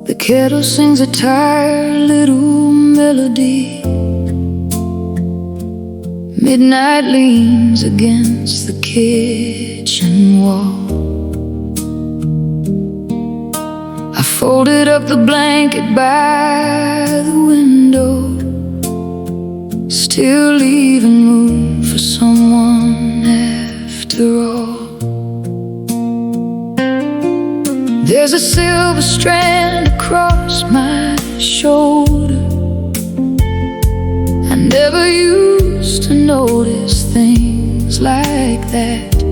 The kettle sings a tired little melody. Midnight leans against the kitchen wall. I folded up the blanket by the window, still leaving room for someone after all. There's a silver strand across my shoulder. I never used to notice things like that.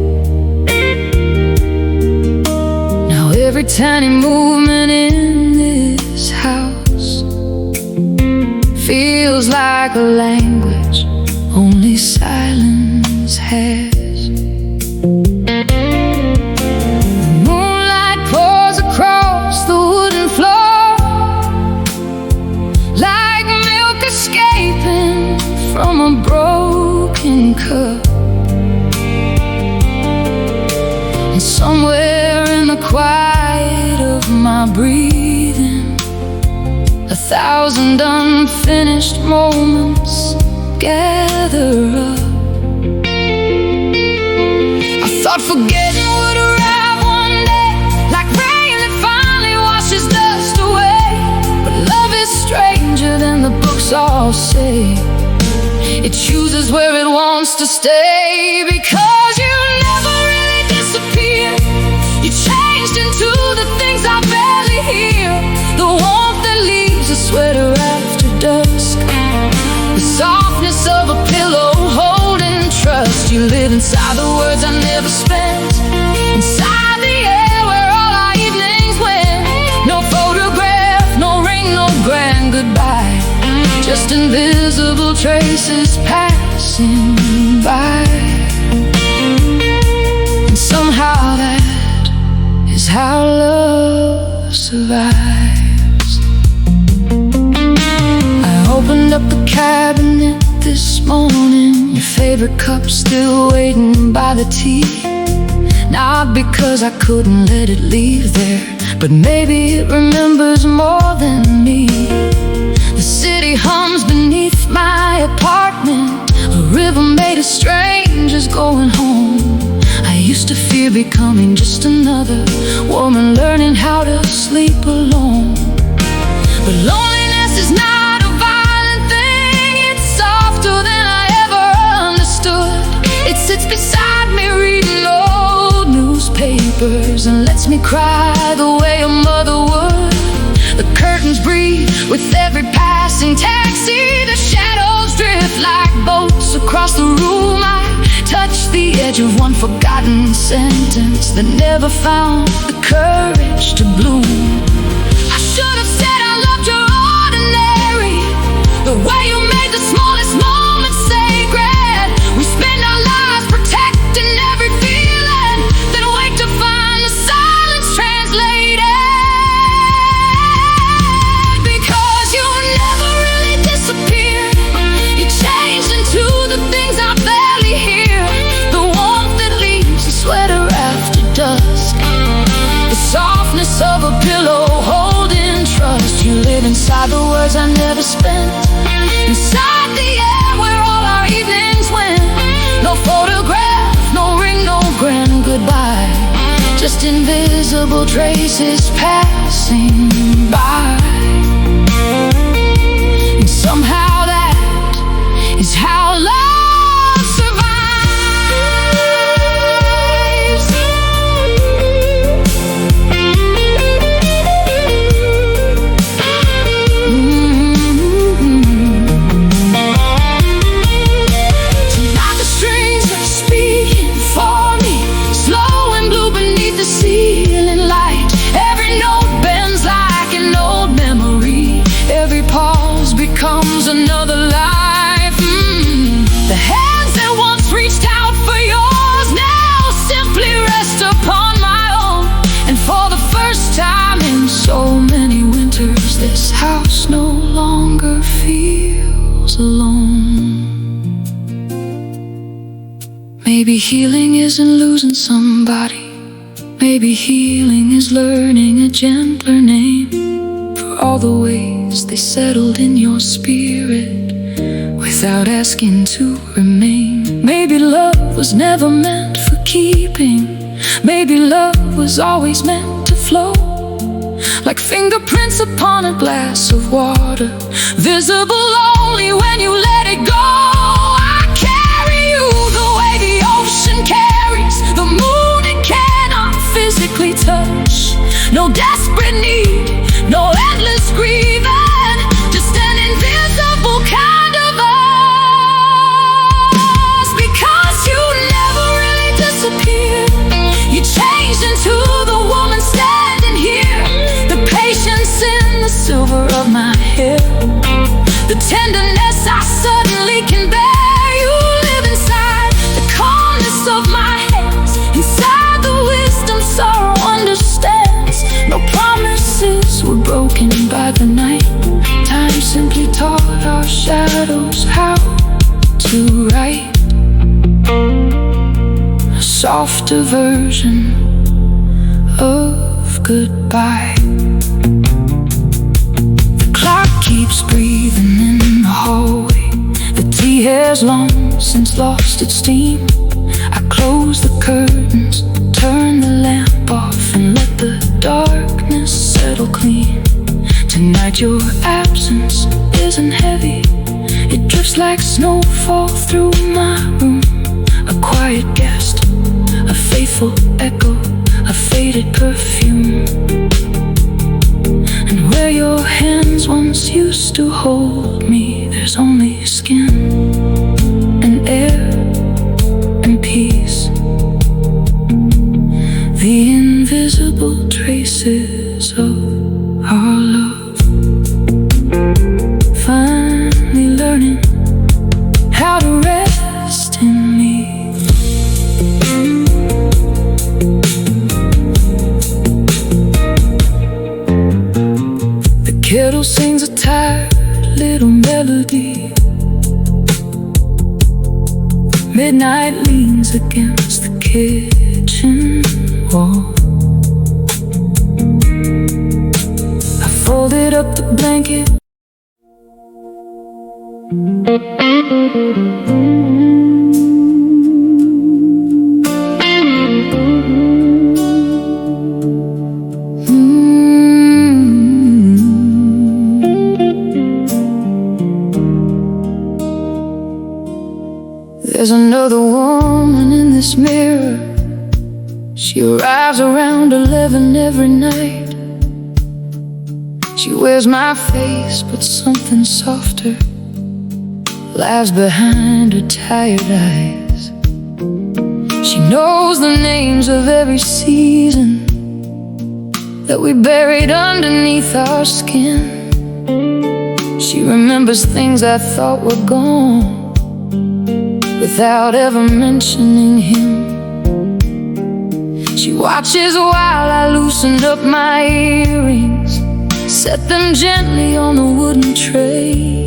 Now every tiny movement in this house feels like a language only silence has. From a broken cup, and somewhere in the quiet of my breathing, 1,000 unfinished moments gather up. I thought forgetting would arrive one day, like rain that finally washes dust away. But love is stranger than the books all say. It chooses where it wants to stay. Because you never really disappeared. You changed into the things I barely hear. The warmth that leaves a sweater after dusk, the softness of a pillow holding trust. You live inside the words I never spent, inside the air where all our evenings went. No photograph, no ring, no grand goodbye, just invisible traces passing by. And somehow that is how love survives. I opened up the cabinet this morning, your favorite cup still waiting by the tea. Not because I couldn't let it leave there, but maybe it remembers more than me. The city hums beneath my apartment, a river made of strangers going home. I used to fear becoming just another woman learning how to sleep alone. But loneliness is not a violent thing, it's softer than I ever understood. It sits beside me reading old newspapers and lets me cry the way a mother would. The curtains breathe with every passing taxi. The shadows drift like boats across the room. I touch the edge of one forgotten sentence that never found the courage to bloom. I should have said I loved your ordinary, the way you made the smallest moments sacred. We spend our lives protecting every feeling, then wait to find the silence translated. Of a pillow holding trust. You live inside the words I never spent, inside the air where all our evenings went. No photograph, no ring, no grand goodbye, just invisible traces passing by. And somehow that is how love survives. Becomes another line house no longer feels alone. Maybe healing isn't losing somebody. Maybe healing is learning a gentler name for all the ways they settled in your spirit without asking to remain. Maybe love was never meant for keeping. Maybe love was always meant to flow, like fingerprints upon a glass of water, visible only when you let it go. I carry you the way the ocean carries the moon it cannot physically touch. No desperate need, no endless grieving, just an invisible kind of us. Because you never really disappeared, you changed into the woman standing here. The patience in the silver of my hair, the tenderness I suddenly can bear. You live inside the calmness of my hands, inside the wisdom sorrow understands. No promises were broken by the night. Time simply taught our shadows how to write a softer version of goodbye. The clock keeps breathing in the hallway. The tea has long since lost its steam. I close the curtains, turn the lamp off, and let the darkness settle clean. Tonight your absence isn't heavy. It drifts like snowfall through my room. A quiet guest, a faithful echo, a faded perfume. And where your hands once used to hold me, there's only skin and air and peace. The invisible traces of our love, finally learning how to rest in me. The kettle sings a tired little melody. Midnight leans against the kitchen wall. I folded up the blanket. There's another woman in this mirror. She arrives around 11 every night. She wears my face, but something softer lies behind her tired eyes. She knows the names of every season that we buried underneath our skin. She remembers things I thought were gone without ever mentioning him. She watches while I loosened up my earrings, set them gently on the wooden tray.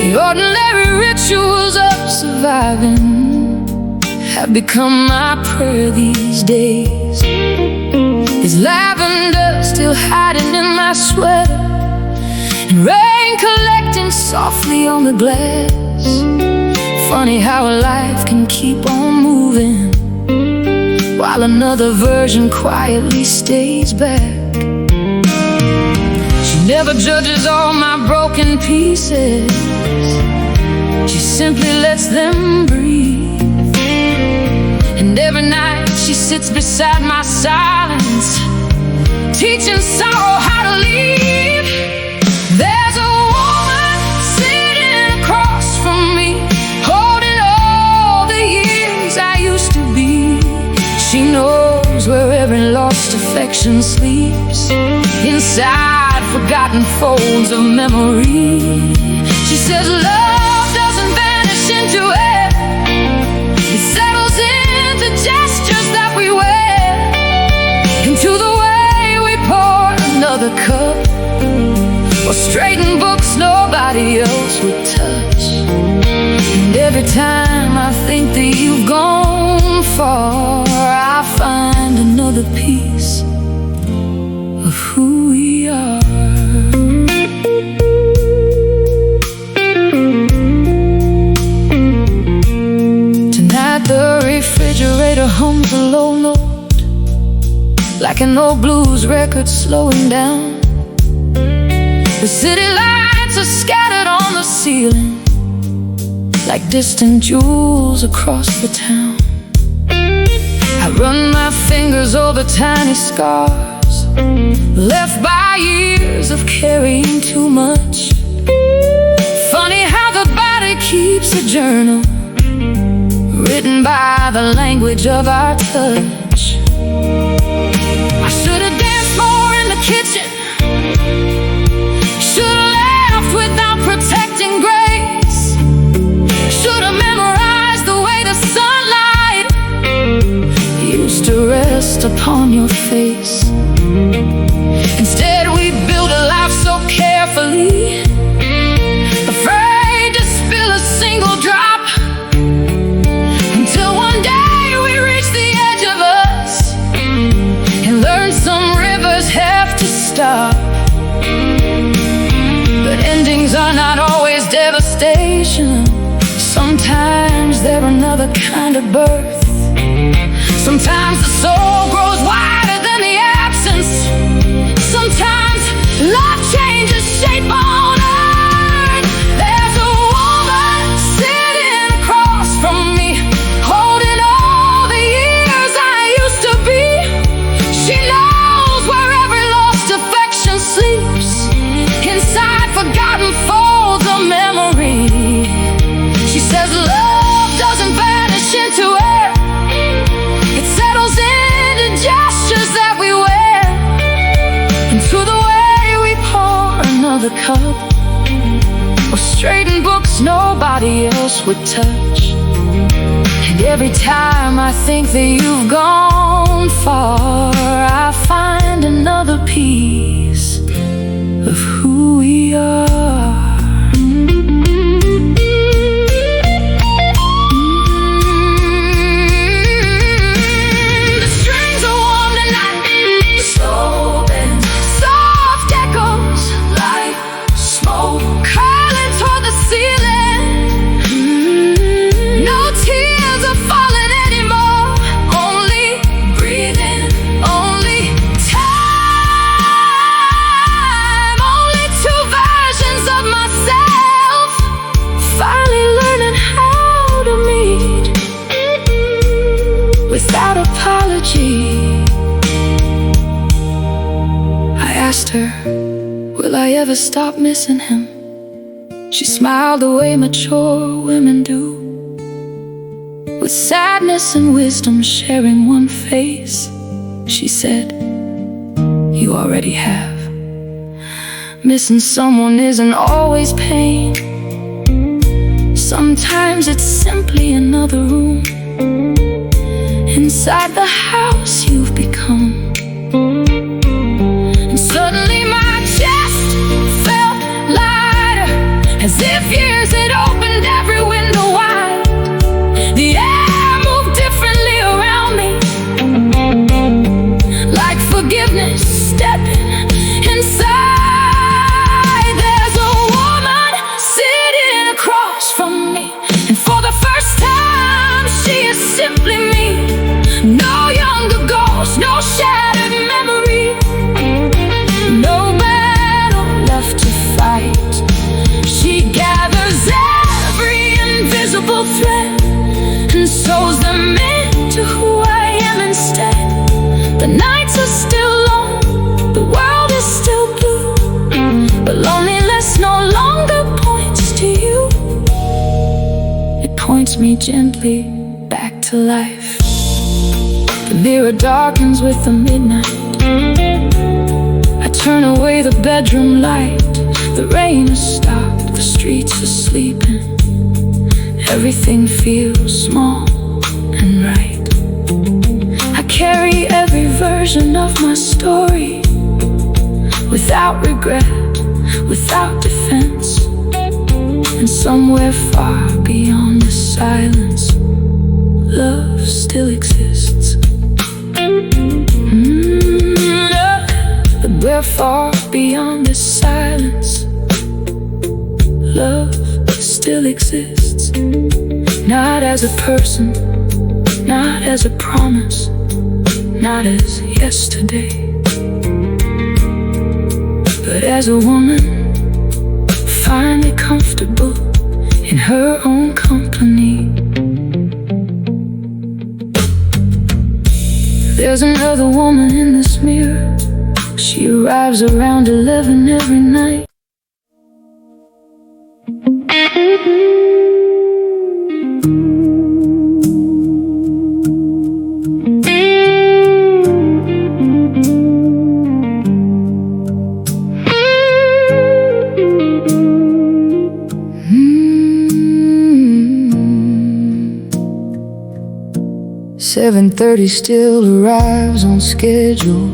The ordinary rituals of surviving have become my prayer these days. Is lavender still hiding in my sweater, and rain collecting softly on the glass? Funny how a life can keep on moving while another version quietly stays back. She never judges all my broken pieces. She simply lets them breathe. And every night she sits beside my silence, teaching sorrow how to leave. There's a woman sitting across from me, holding all the years I used to be. She knows where every lost affection sleeps, inside forgotten folds of memory. She says love doesn't vanish into air, it settles into gestures that we wear, into the way we pour another cup or straighten books nobody else would touch. And every time I think that you've gone far, I find another piece of who we are. Tonight the refrigerator hums a low note, like an old blues record slowing down. The city lights are scattered on the ceiling, like distant jewels across the town. I run my fingers over tiny scars left by years of carrying too much. Funny how the body keeps a journal written by the language of our touch. I should have danced more in the kitchen, should have laughed without protecting grace, should have memorized the way the sunlight used to rest upon your face. Instead we built a life so carefully, afraid to spill a single drop, until one day we reach the edge of us and learn some rivers have to stop. But endings are not always devastation. Sometimes they're another kind of birth. Sometimes the soul grows wider than the absence. Sometimes love changes shape on earth. There's a woman sitting across from me, holding all the years I used to be. She knows where every lost affection sleeps, inside forgotten folds of memory. She says love doesn't vanish into air, it settles into gestures that we wear, into the way we pour another cup, or straighten books nobody else would touch. And every time I think that you've gone far, I find another piece of who we are. Without apology, I asked her, will I ever stop missing him? She smiled the way mature women do, with sadness and wisdom sharing one face. She said, you already have. Missing someone isn't always pain. Sometimes it's simply another room inside the house you've become. And suddenly my chest felt lighter, as if years had opened every window wide. The air moved differently around me, like forgiveness stepping inside. There's a woman sitting across from me, and for the first time she is simply me. No younger ghost, no shattered memory, no battle left to fight. She gathers every invisible thread and sews them into who I am instead. The nights are still long, the world is still blue, but loneliness no longer points to you. It points me gently back to life. The mirror darkens with the midnight. I turn away the bedroom light. The rain has stopped, the streets are sleeping. Everything feels small and right. I carry every version of my story without regret. without defense. And somewhere far beyond the silence, love still exists. But we're far beyond the silence, love still exists. Not as a person, not as a promise, not as yesterday, but as a woman finally comfortable in her own company. There's another woman in this mirror. She arrives around 11 every night. "7:30 still arrives on schedule,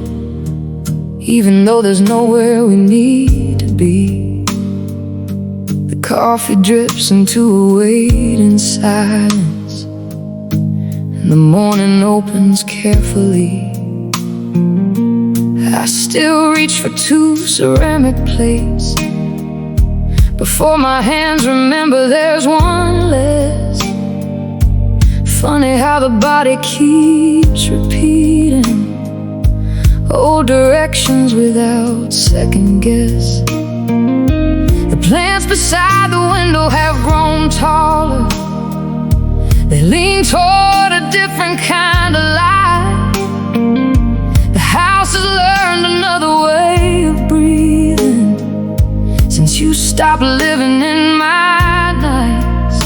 even though there's nowhere we need to be. The coffee drips into a waiting silence, and the morning opens carefully. I still reach for 2 ceramic plates before my hands remember there's one less. Funny how the body keeps repeating old directions without second guess. The plants beside the window have grown taller. They lean toward a different kind of light. The house has learned another way of breathing since you stopped living in my nights.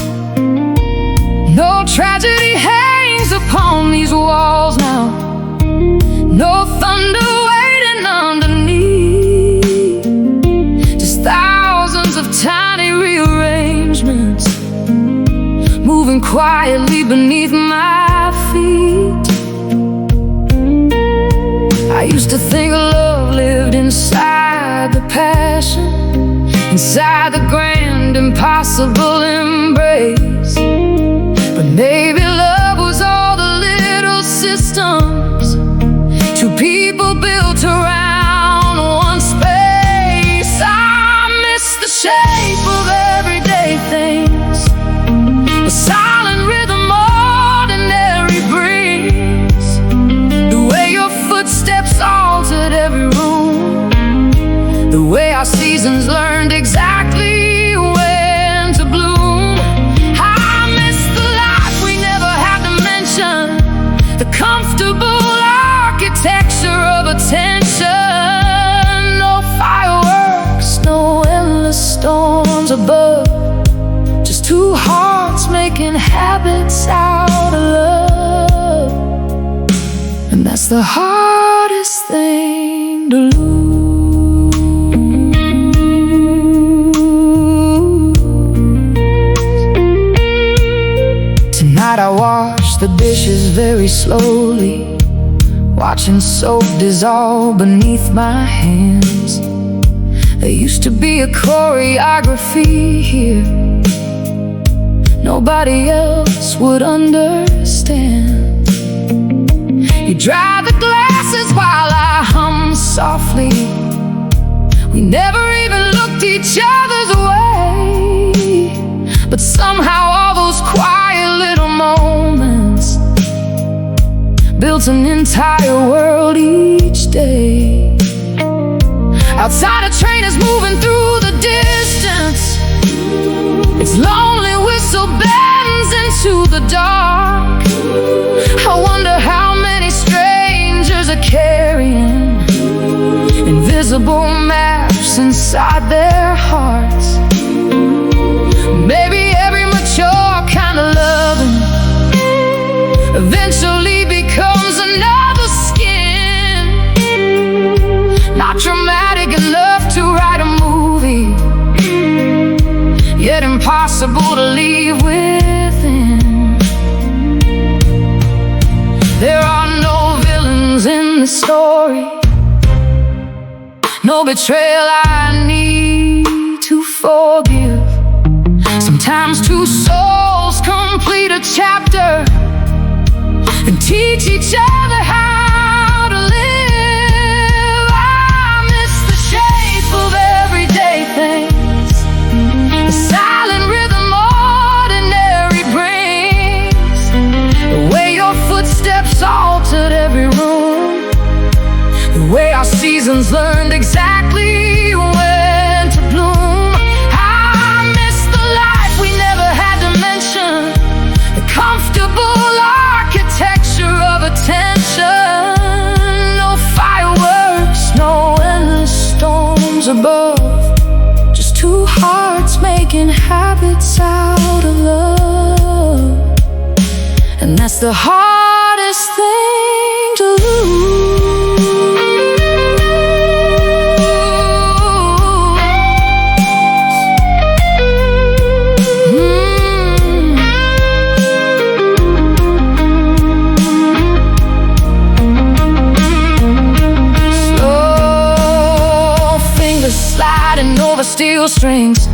No tragedy hangs upon these walls now, no thunder waiting underneath, just thousands of tiny rearrangements moving quietly beneath my feet. I used to think love lived inside the passion, inside the grand impossible embrace. But maybe love was all the little systems two people built around one space. I miss the shape of everyday things, the silent rhythm ordinary brings, the way your footsteps altered every room, the way our seasons learned exactly when to bloom. I miss the life we never had to mention, the comfortable architecture of attention. No fireworks, no endless storms above, just 2 hearts making habits out of love. And that's the hardest thing to lose. Tonight I wash the dishes very slowly, watching soap dissolve beneath my hands. There used to be a choreography here nobody else would understand. You dry the glasses while I hum softly. We never even looked each other's way, but somehow all those quiet little moments built an entire world each day. Outside, a train is moving through the distance. Its lonely whistle bends into the dark. I wonder how many strangers are carrying invisible maps inside their hearts. Maybe every mature kind of loving eventually becomes another skin. Not dramatic enough to write a movie, yet impossible to leave within. There are no villains in the story, no betrayal I need. Sometimes two souls complete a chapter and teach each other how to live. I miss the shape of everyday things, the silent rhythm ordinary brings, the way your footsteps altered every room, the way our seasons learned exactly when to bloom. I miss the life we never had to mention, the comfortable architecture of attention. No fireworks, no endless storms above, just two hearts making habits out of love. And that's the hardest thing to lose. Over steel strings,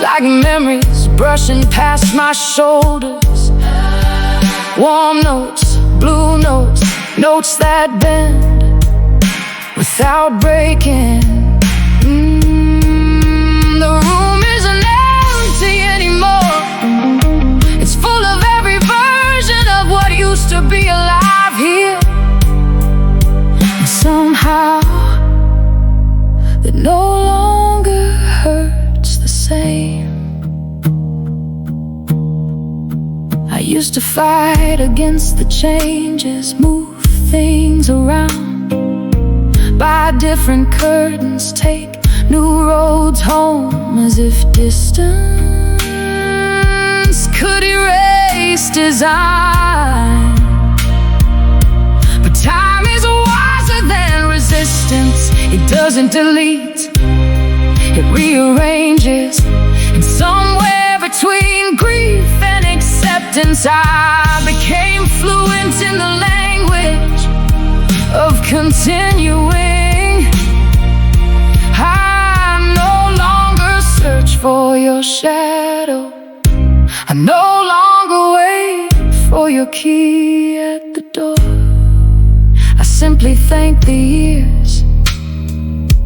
like memories brushing past my shoulders. Warm notes, blue notes, notes that bend without breaking. The room isn't empty anymore, it's full of every version of what used to be alive here. And somehow it no longer hurts the same. I used to fight against the changes, move things around, buy different curtains, take new roads home, as if distance could erase design. But time is wiser than resistance. It doesn't delete, it rearranges. And somewhere between grief and acceptance, I became fluent in the language of continuing. I no longer search for your shadow, I no longer wait for your key at the door. I simply thank the years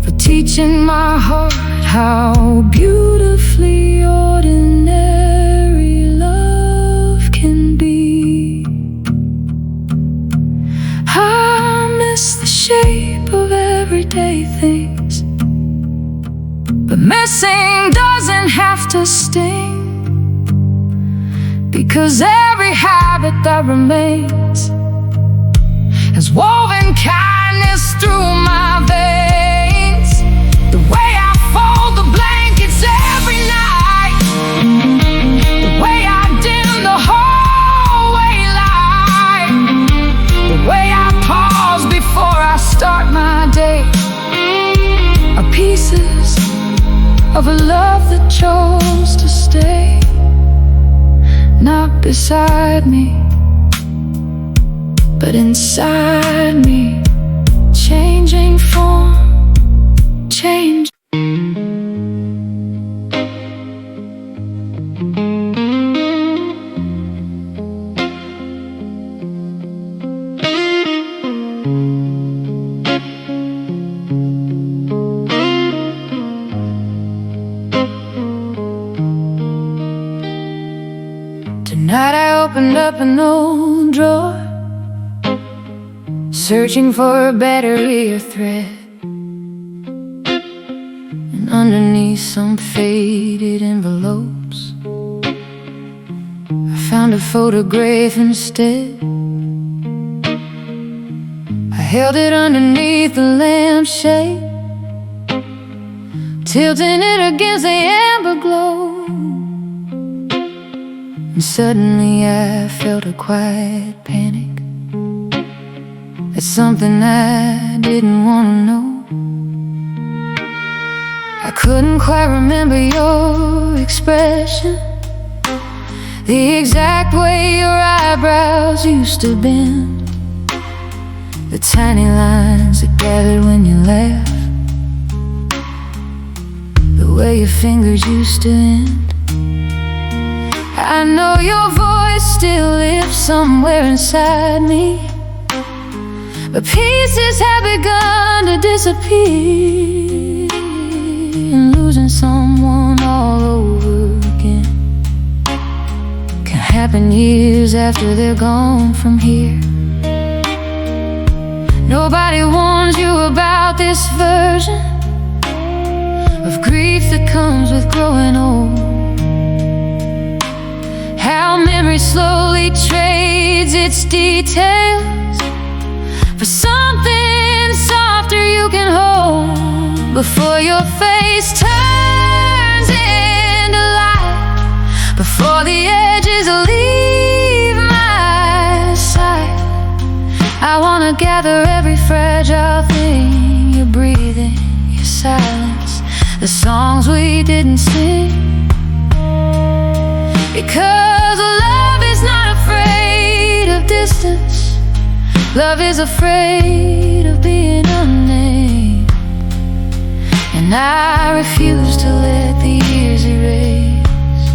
for teaching my heart how beautifully ordinary love can be. I miss the shape of everyday things, but missing doesn't have to sting, because every habit that remains has woven kindness through my veins. The way I fold the blankets every night, the way I dim the hallway light, the way I pause before I start my day, are pieces of a love that chose to stay. Not beside me, but inside me, changing form, change. Tonight I opened up an old drawer, searching for a battery or thread, and underneath some faded envelopes I found a photograph instead. I held it underneath the lampshade, tilting it against the amber glow. And suddenly I felt a quiet panic at something I didn't want to know. I couldn't quite remember your expression, the exact way your eyebrows used to bend, the tiny lines that gathered when you laughed, the way your fingers used to end. I know your voice still lives somewhere inside me, but pieces have begun to disappear, and losing someone all over again can happen years after they're gone from here. Nobody warns you about this version of grief that comes with growing old. How memory slowly trades its details for something softer you can hold before your face turns into light, before the edges leave my sight. I wanna gather every fragile thing you're breathing, your silence, the songs we didn't sing, because love is not afraid of distance. Love is afraid of being unnamed, and I refuse to let the years erase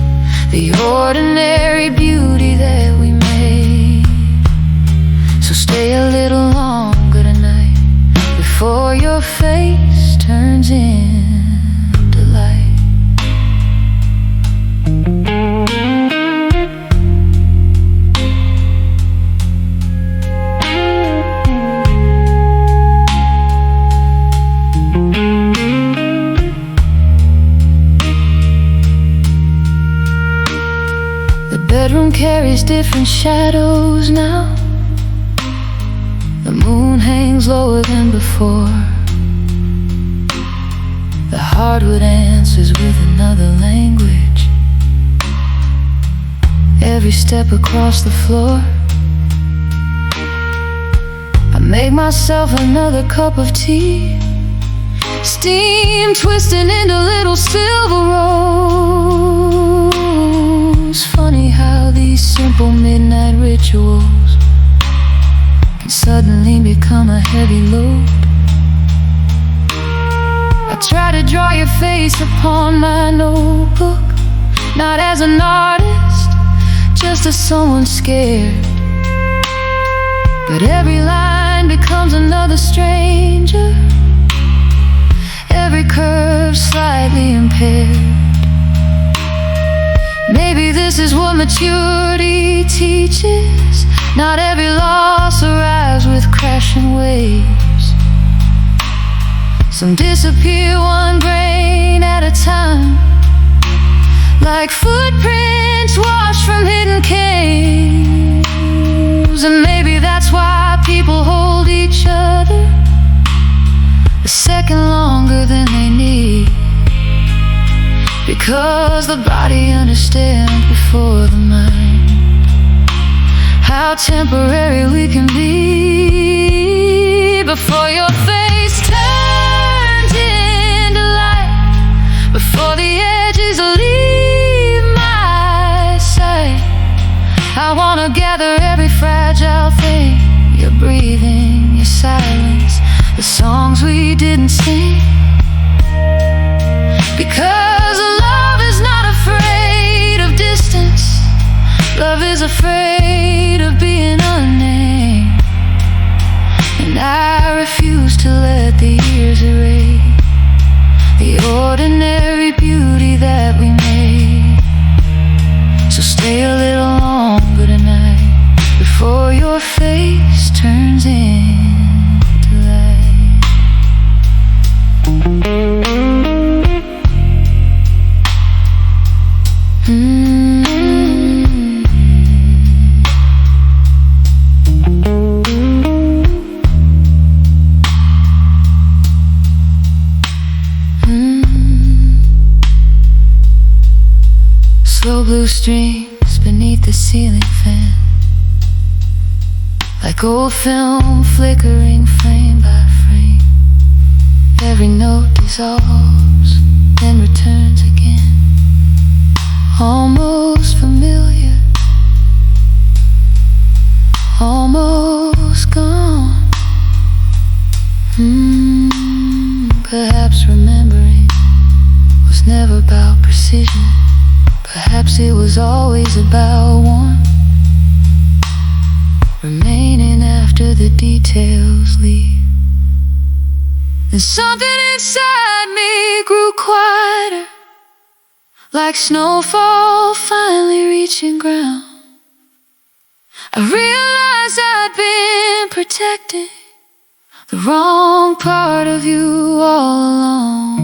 the ordinary beauty that we made. So stay a little longer tonight before your face turns into light. The bedroom carries different shadows now. The moon hangs lower than before. The hardwood answers with another language. Every step across the floor, I make myself another cup of tea, steam twisting into little silver rolls. Funny how these simple midnight rituals can suddenly become a heavy load. I try to draw your face upon my notebook, not as an artist, just as someone scared. But every line becomes another stranger, every curve slightly impaired. Maybe this is what maturity teaches. Not every loss arrives with crashing waves. Some disappear one grain at a time, like footprints washed from hidden caves. And maybe that's why people hold each other a second longer than they need, because the body understands before the mind how temporary we can be. Before your face turns into light, before the edges leave my sight, I wanna gather every fragile thing you're breathing, your silence, the songs we didn't sing, because love is not afraid of distance. Love is afraid of being unnamed, and I refuse to let the years erase the ordinary beauty that we made. So stay a little longer tonight before your face turns into light. Slow blue streams beneath the ceiling fan, like old film flickering frame by frame. Every note dissolves, then returns again, almost familiar, almost gone. Perhaps remembering was never about precision, Perhaps it was always about one remaining after the details leave. And something inside me grew quieter, like snowfall finally reaching ground. I realized I'd been protecting the wrong part of you all along.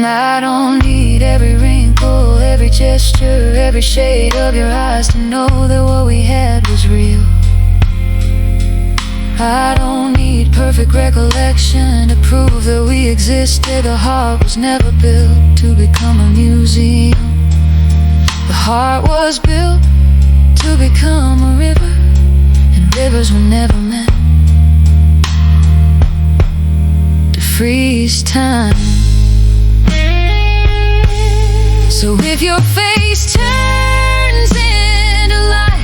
I don't need every wrinkle, every gesture, every shade of your eyes to know that what we had was real. I don't need perfect recollection to prove that we existed. The heart was never built to become a museum. The heart was built to become a river, and rivers were never meant to freeze time. So if your face turns into light,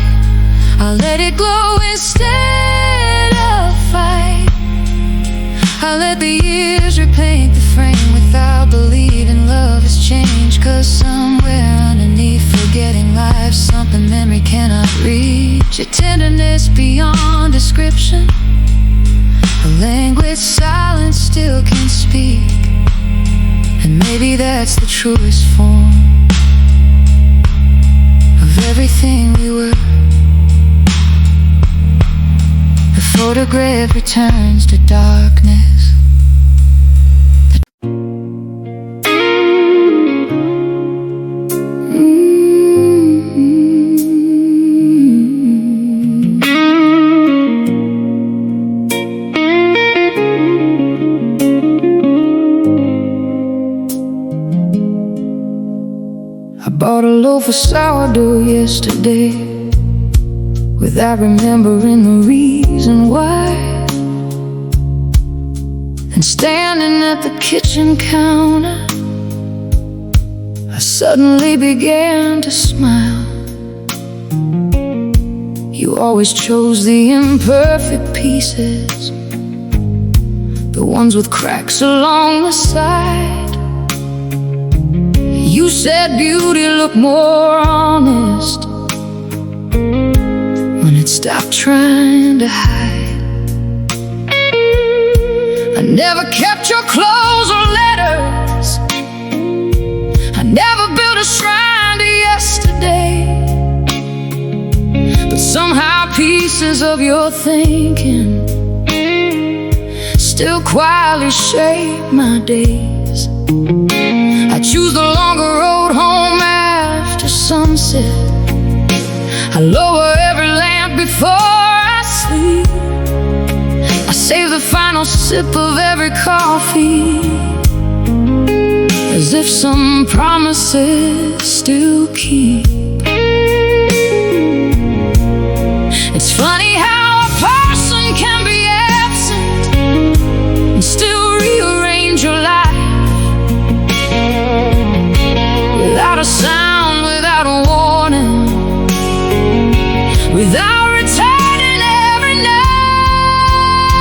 I'll let it glow instead of fight. I'll let the years repaint the frame without believing love has changed. 'Cause somewhere underneath forgetting life, something memory cannot reach. A tenderness beyond description, a language silence still can speak. And maybe that's the truest form of everything we were. The photograph returns to darkness. I bought a loaf of sourdough yesterday without remembering the reason why. And standing at the kitchen counter, I suddenly began to smile. You always chose the imperfect pieces, the ones with cracks along the side. You said beauty looked more honest when it stopped trying to hide. I never kept your clothes or letters, I never built a shrine to yesterday. But somehow pieces of your thinking still quietly shape my days. I choose the longer road home after sunset. I lower every lamp before I sleep. I save the final sip of every coffee, as if some promises still keep. It's funny how a person can be absent and still rearrange your life. Without a sound, without a warning, without returning every night.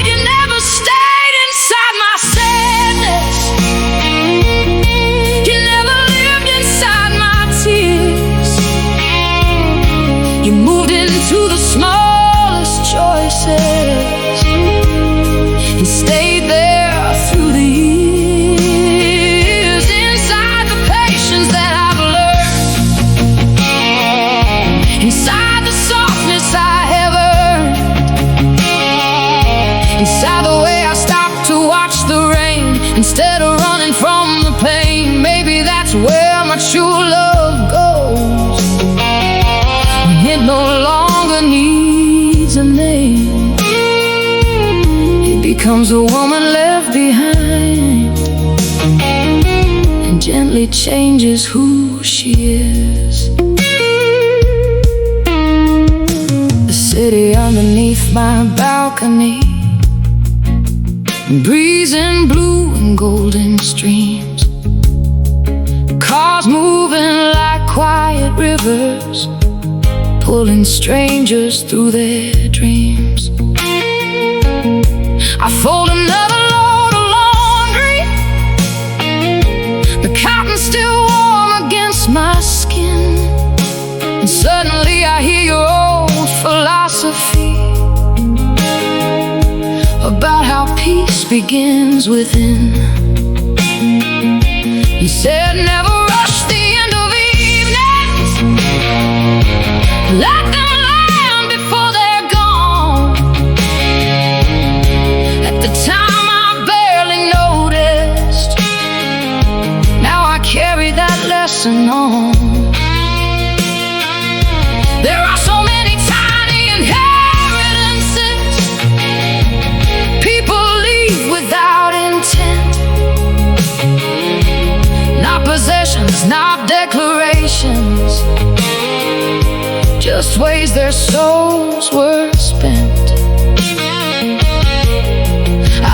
You never stayed inside my sadness, you never lived inside my tears. You moved into the smallest choices and stayed there through the years. Inside the softness I have earned, inside the way I stopped to watch the rain instead of running from the pain. Maybe that's where my true love goes, when it no longer needs a name. It becomes a woman left behind and gently changes who she is. City underneath my balcony, breezing blue and golden streams, cars moving like quiet rivers, pulling strangers through their dreams. I fold another load of laundry, the cotton still warm Suddenly I hear your old philosophy about how peace begins within. You said never rush the end of evenings, let them land before they're gone. At the time I barely noticed, now I carry that lesson on. There are so many tiny inheritances people leave without intent. Not possessions, not declarations, just ways their souls were spent.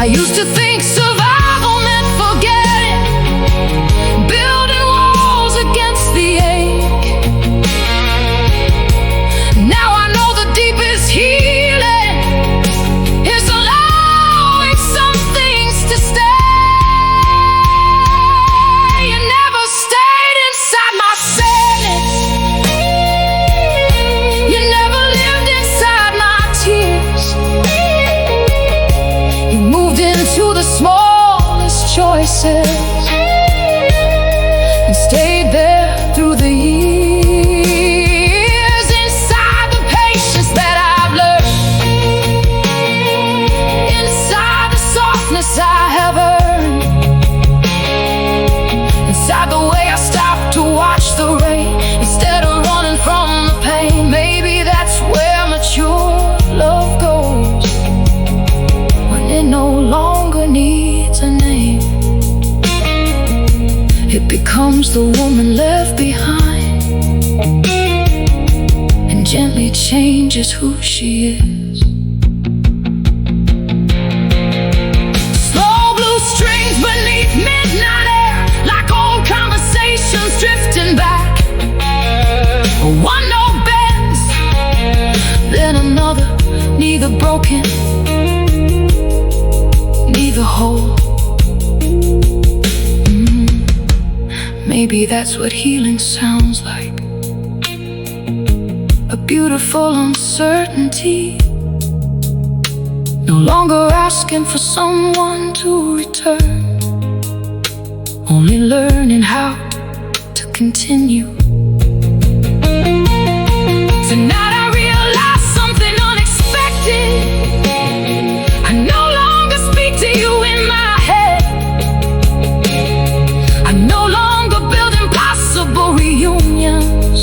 I used to think survival meant forgetting, building walls against the ache. Now I know the deepest healing is allowing some things to stay. You never stayed inside my sadness, you never lived inside my tears. You moved into the smallest choices and stayed there through the years. Inside the patience that I've learned, inside the softness I have earned, inside the way I stop to watch the rain instead of running from the pain. Maybe that's where mature love goes, when it no longer needs a name. It becomes the woman left behind and gently changes who she is. Slow blue strings beneath midnight air, like old conversations drifting back. One note bends, then another, neither broken, neither whole. Maybe that's what healing sounds like, a beautiful uncertainty. No longer asking for someone to return, only learning how to continue. Tonight I realized something unexpected. I no longer speak to you in my head. I no longer build impossible reunions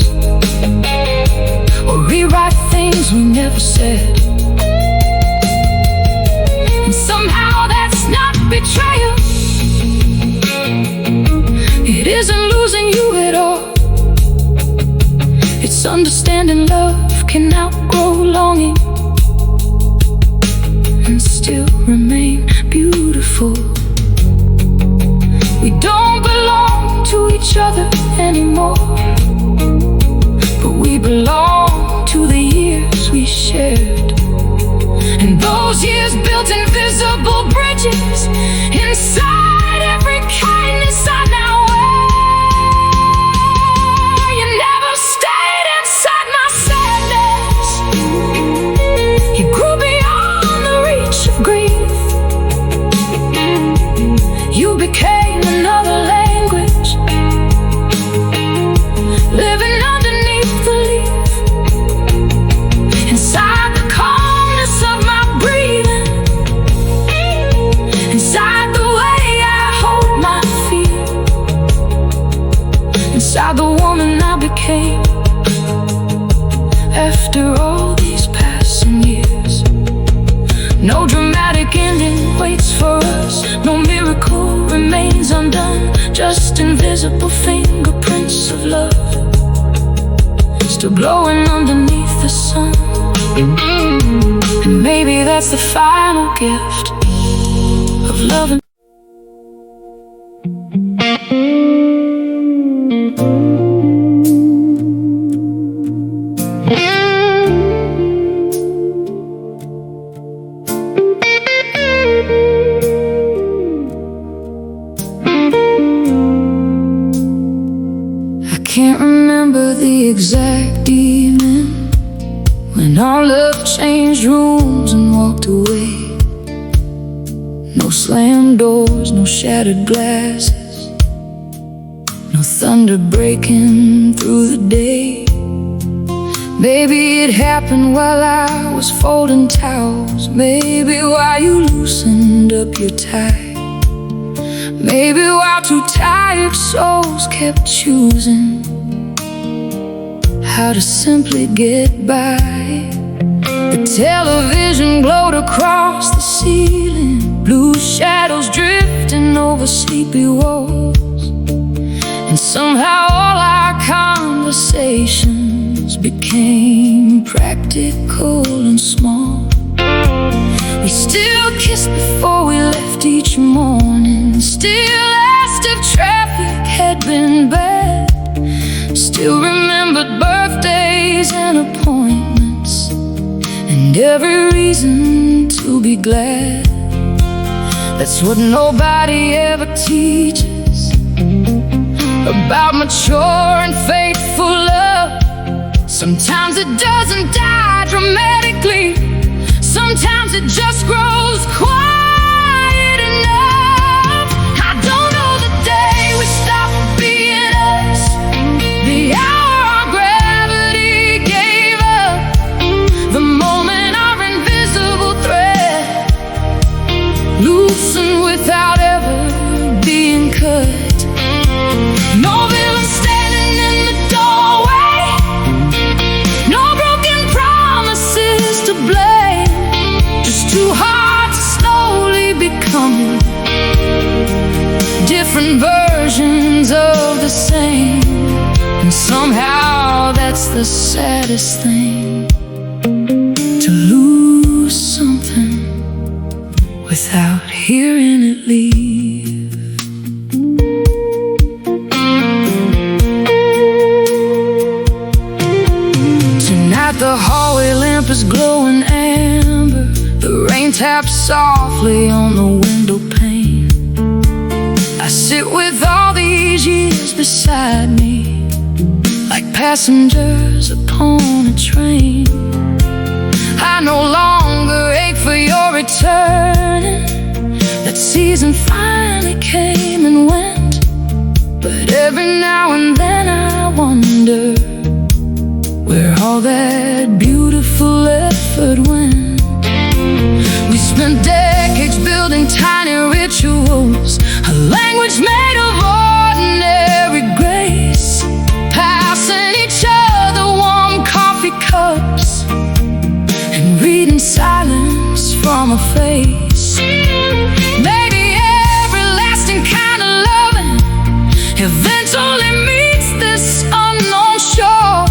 or rewrite things we never said. And somehow that's not betrayal. It isn't losing you at all. It's understanding love can outgrow longing and still remain beautiful. We don't belong to each other anymore, but we belong to the years we shared. And those years built invisible bridges inside every kindness I now wear. You never stayed inside my sadness, you grew beyond the reach of grief. You became another language, living underneath the leaf. Inside the calmness of my breathing, inside the way I hold my feet, inside the woman I became. After all these passing years, no dramatic ending waits for us, no miracle remains undone, just invisible fingerprints of love still glowing underneath the sun. And maybe that's the final gift of love. can't remember the exact evening when our love changed rooms and walked away. No slammed doors, no shattered glasses, no thunder breaking through the day. Maybe it happened while I was folding towels, maybe while you loosened up your tie, maybe while two tired souls kept choosing how to simply get by. The television glowed across the ceiling, blue shadows drifting over sleepy walls, and somehow all our conversations became practical and small. We still kissed before we left each morning, still asked if traffic had been bad, still remembered birthdays and appointments, and every reason to be glad. That's what nobody ever teaches about mature and faithful love. Sometimes it doesn't die dramatically, sometimes it just grows quiet enough. I don't know the day we stop being us, the hour our gravity gave up, the moment our invisible thread loosened without ever being cut. No villain standing in the doorway, no broken promises to blame, just two hearts slowly becoming different versions of the same. And somehow that's the saddest thing, to lose something without hearing it leave. Tonight the hallway lamp is glowing amber, the rain taps softly on the window pane. I sit with all these years beside me, like passengers upon a train. I no longer ache for your returning, that season finally came and went, but every now and then I wonder where all that beautiful effort went. We spent decades building tiny rituals, a language made of ordinary grace, passing each other warm coffee cups and reading silence from a face. Maybe everlasting kind of loving eventually meets this unknown shore,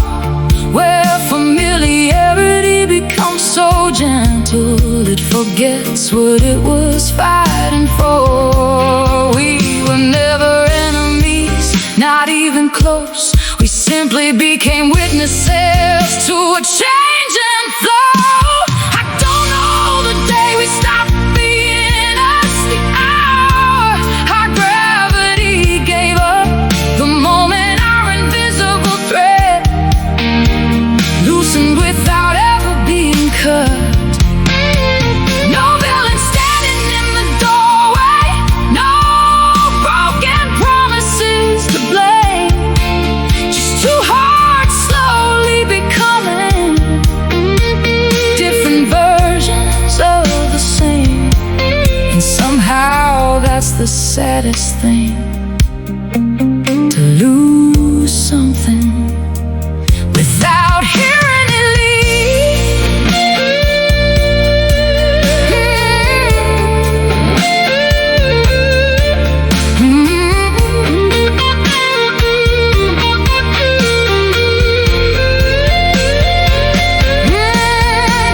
where familiarity becomes so gentle it forgets what it was fighting for. We were never enemies, not even close. We simply became witnesses to a change and flow. I don't know the day we stopped being us, the hour our gravity gave up, the moment our invisible thread loosened without ever being cut. No villain standing in the doorway, no broken promises to blame, just two hearts slowly becoming different versions of the same. And somehow that's the saddest thing, to lose something without hearing it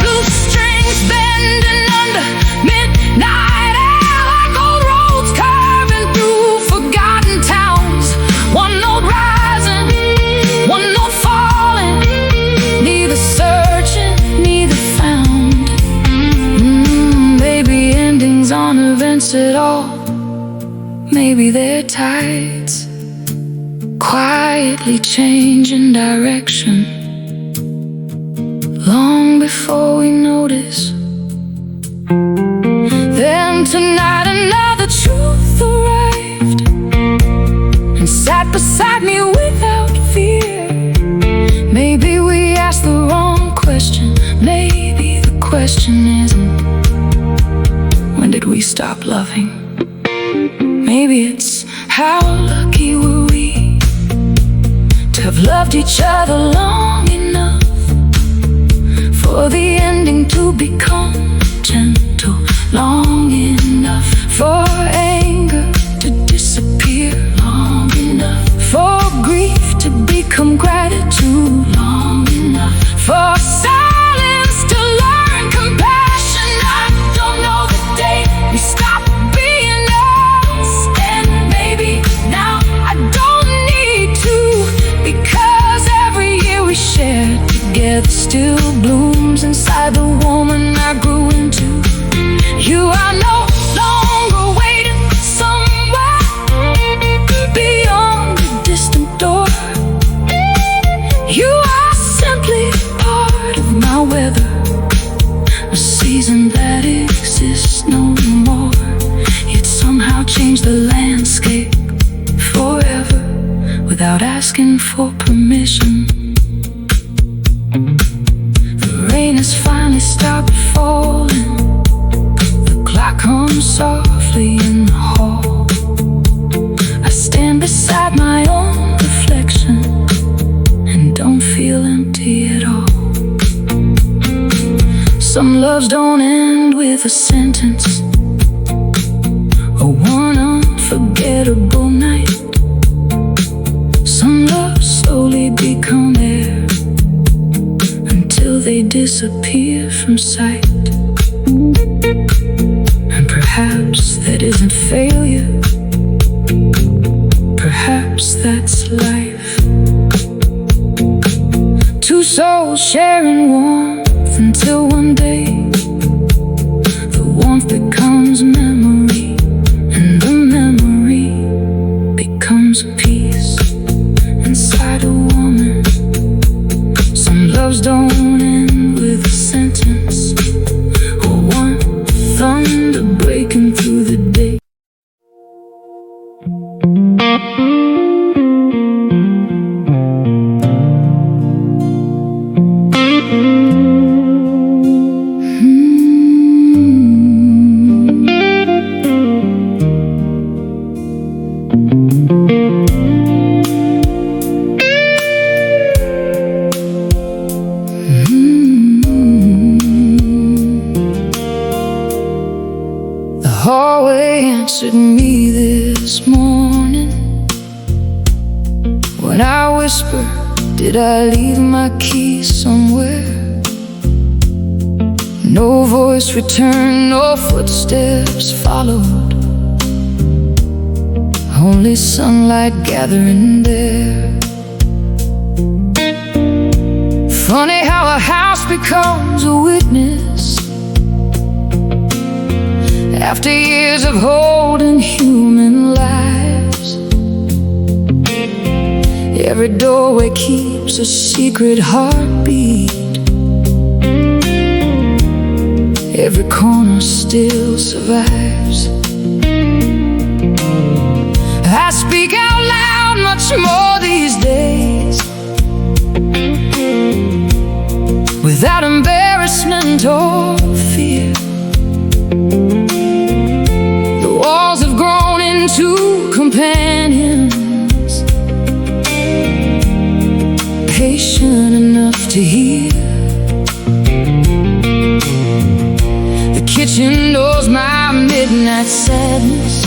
blue strings bending under midnight air, like old roads carving through forgotten towns. One note rising, one note falling, neither searching, neither found. Maybe endings aren't events at all, maybe they're tides quietly changing direction long before we notice. Then tonight another truth arrived and sat beside me without fear. Maybe we asked the wrong question. Maybe the question isn't when did we stop loving. Maybe it's how lucky were we to have loved each other long enough for the ending to become gentle, long enough for anger to disappear, long enough for grief to become gratitude, long enough for silence to learn compassion. I don't know the day we stop being us, and maybe now I don't need to, because every year we shared together still blooms inside the woman I grew into. You are no longer waiting somewhere beyond the distant door. You are simply part of my weather, a season that exists no more, yet somehow changed the landscape forever without asking for permission. The rain has finally stopped falling. The clock hums softly in the hall. I stand beside my own reflection and don't feel empty at all. Some loves don't end with a sentence or one unforgettable night. Some loves slowly become air until they disappear from sight. And perhaps that isn't failure, perhaps that's life. Two souls sharing warmth until one day the warmth becomes memory, and the memory becomes peace inside a woman. Some loves don't end with a sentence or one thunder breaking through the day. The hallway answered me this morning when I whispered, did I leave my keys somewhere? No voice returned, no footsteps followed, only sunlight gathering there. Funny how a house becomes a witness after years of holding human lives. Every doorway keeps a secret heartbeat. Every corner still survives. I speak out loud much more these days, without embarrassment or fear. The walls have grown into companions, patient enough to hear. The kitchen knows my midnight sadness.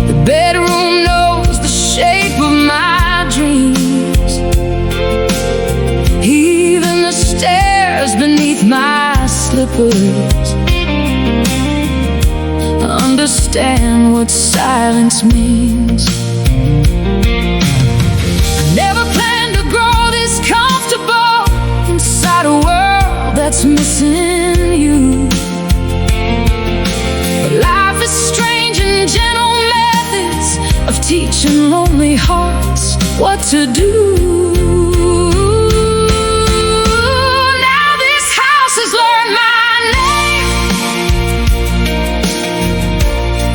The bedroom knows the shape of my dreams. Even the stairs beneath my slippers understand what silence means. I never planned to grow this comfortable inside a world that's missing you. But life is strange and gentle methods of teaching teaching lonely hearts what to do. Now this house has learned my name,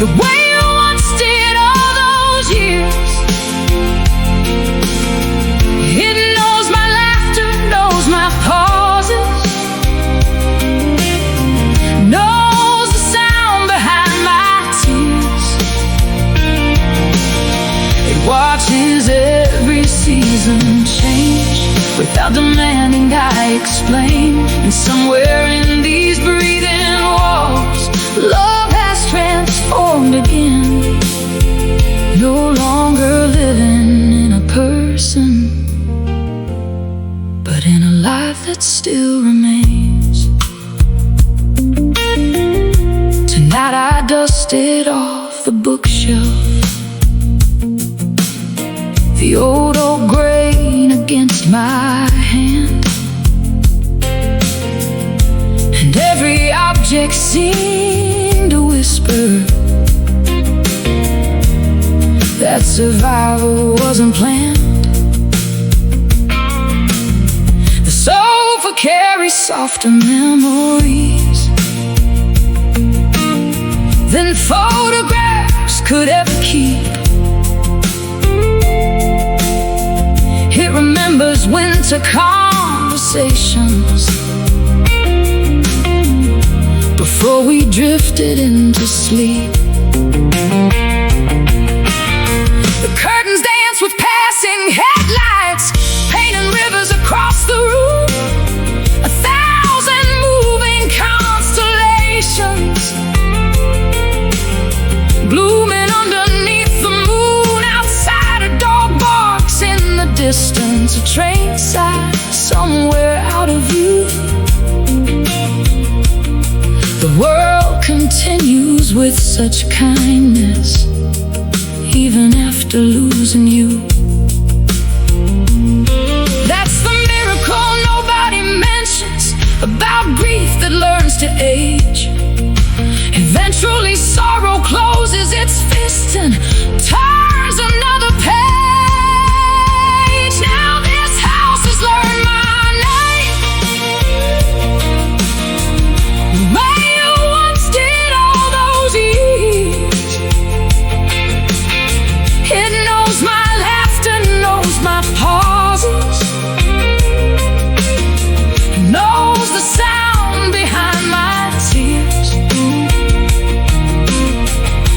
the way you once did all those years. It knows my laughter, knows my pauses, knows the sound behind my tears. It watches every season change without demanding I explain. And somewhere in these breathing walls, love has transformed again. No longer living in a person, but in a life that still remains. Tonight I dusted off the bookshelf, the old oak grain against my hand, and every object seemed to whisper that survival wasn't planned. The sofa carries softer memories than photographs could ever keep. It remembers winter conversations before we drifted into sleep. The curtains dance with passing headlights, painting rivers across the room. 1,000 moving constellations blooming underneath the moon. Outside a dog barks in the distance, a train sighs somewhere out of view. The world continues with such kindness, even after losing you. That's the miracle nobody mentions about grief that learns to age. Eventually sorrow closes its fist and turns another page. Now this house has learned my name, the way you once did all those years. It knows my laughter, knows my pauses, knows the sound behind my tears.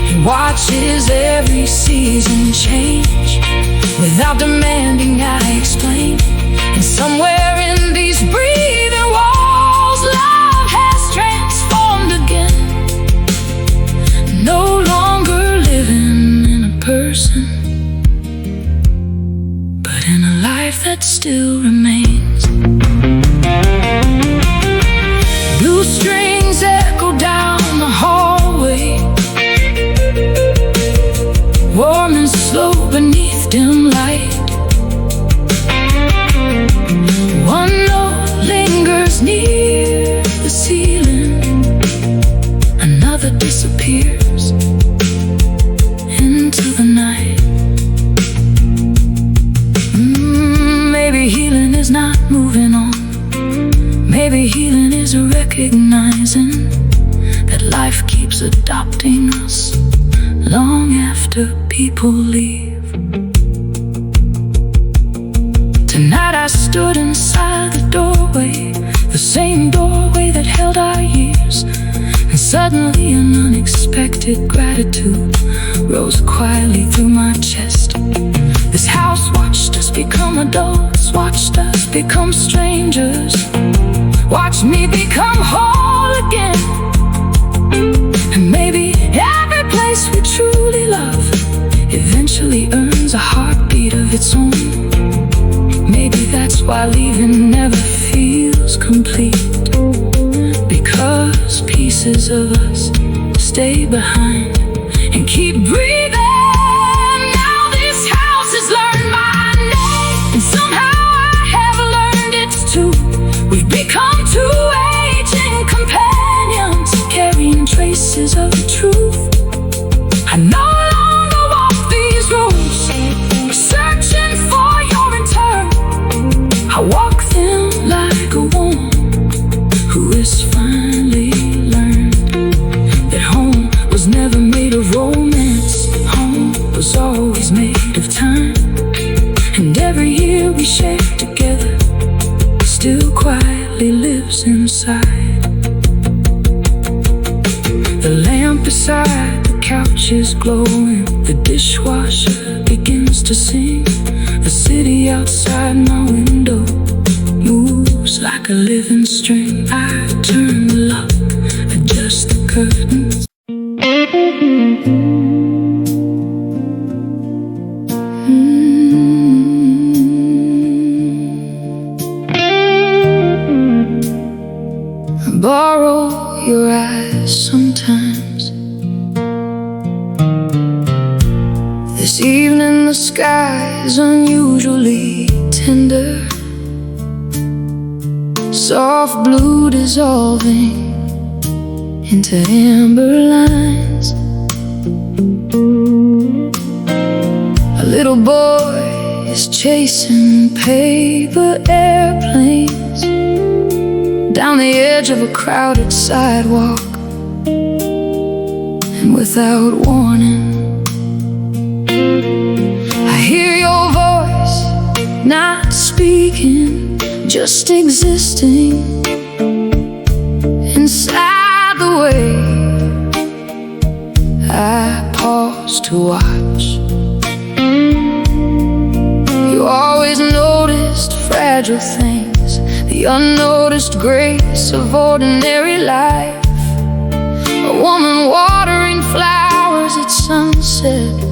It watches every season change without demanding I explain. And somewhere in these breathing walls, love has transformed again. No longer living in a person, but in a life that still remains. Blue strings echo down the hallway, warm and slow beneath dim light. One note lingers near the ceiling, another disappears into the night. Maybe healing is not moving on. Maybe healing is recognizing that life keeps adopting us long after people leave. Tonight I stood inside the doorway, the same doorway that held our years. And suddenly an unexpected gratitude rose quietly through my chest. This house watched us become adults, watched us become strangers, watched me become whole again. And maybe every place we truly love eventually earns a heartbeat of its own. Maybe that's why leaving never feels complete, because pieces of us stay behind and keep breathing. Now this house has learned my name, and somehow I have learned it too. We've become two aging companions, carrying traces of the truth. I no longer walk these roads, was always made of time, and every year we shared together still quietly lives inside. The lamp beside the couch is glowing, the dishwasher begins to sing. The city outside my window moves like a living string. I turn the lock, adjust the curtains. I borrow your eyes sometimes. This evening the sky is unusually tender, soft blue dissolving into amber lines. A little boy is chasing paper airplanes down the edge of a crowded sidewalk, and without warning I hear your voice, not speaking, just existing inside the way I pause to watch. You always noticed fragile things, the unnoticed grace of ordinary life. A woman watering flowers at sunset,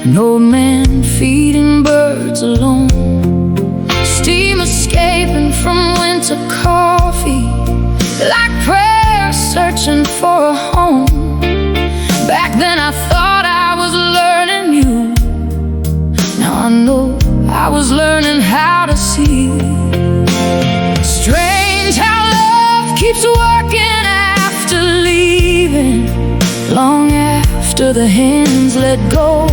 an old man feeding birds alone, steam escaping from winter coffee, like prayer searching for a home. Back then I thought I was learning you, now I know I was learning how to see. Strange how love keeps working after leaving, long after the hands let go,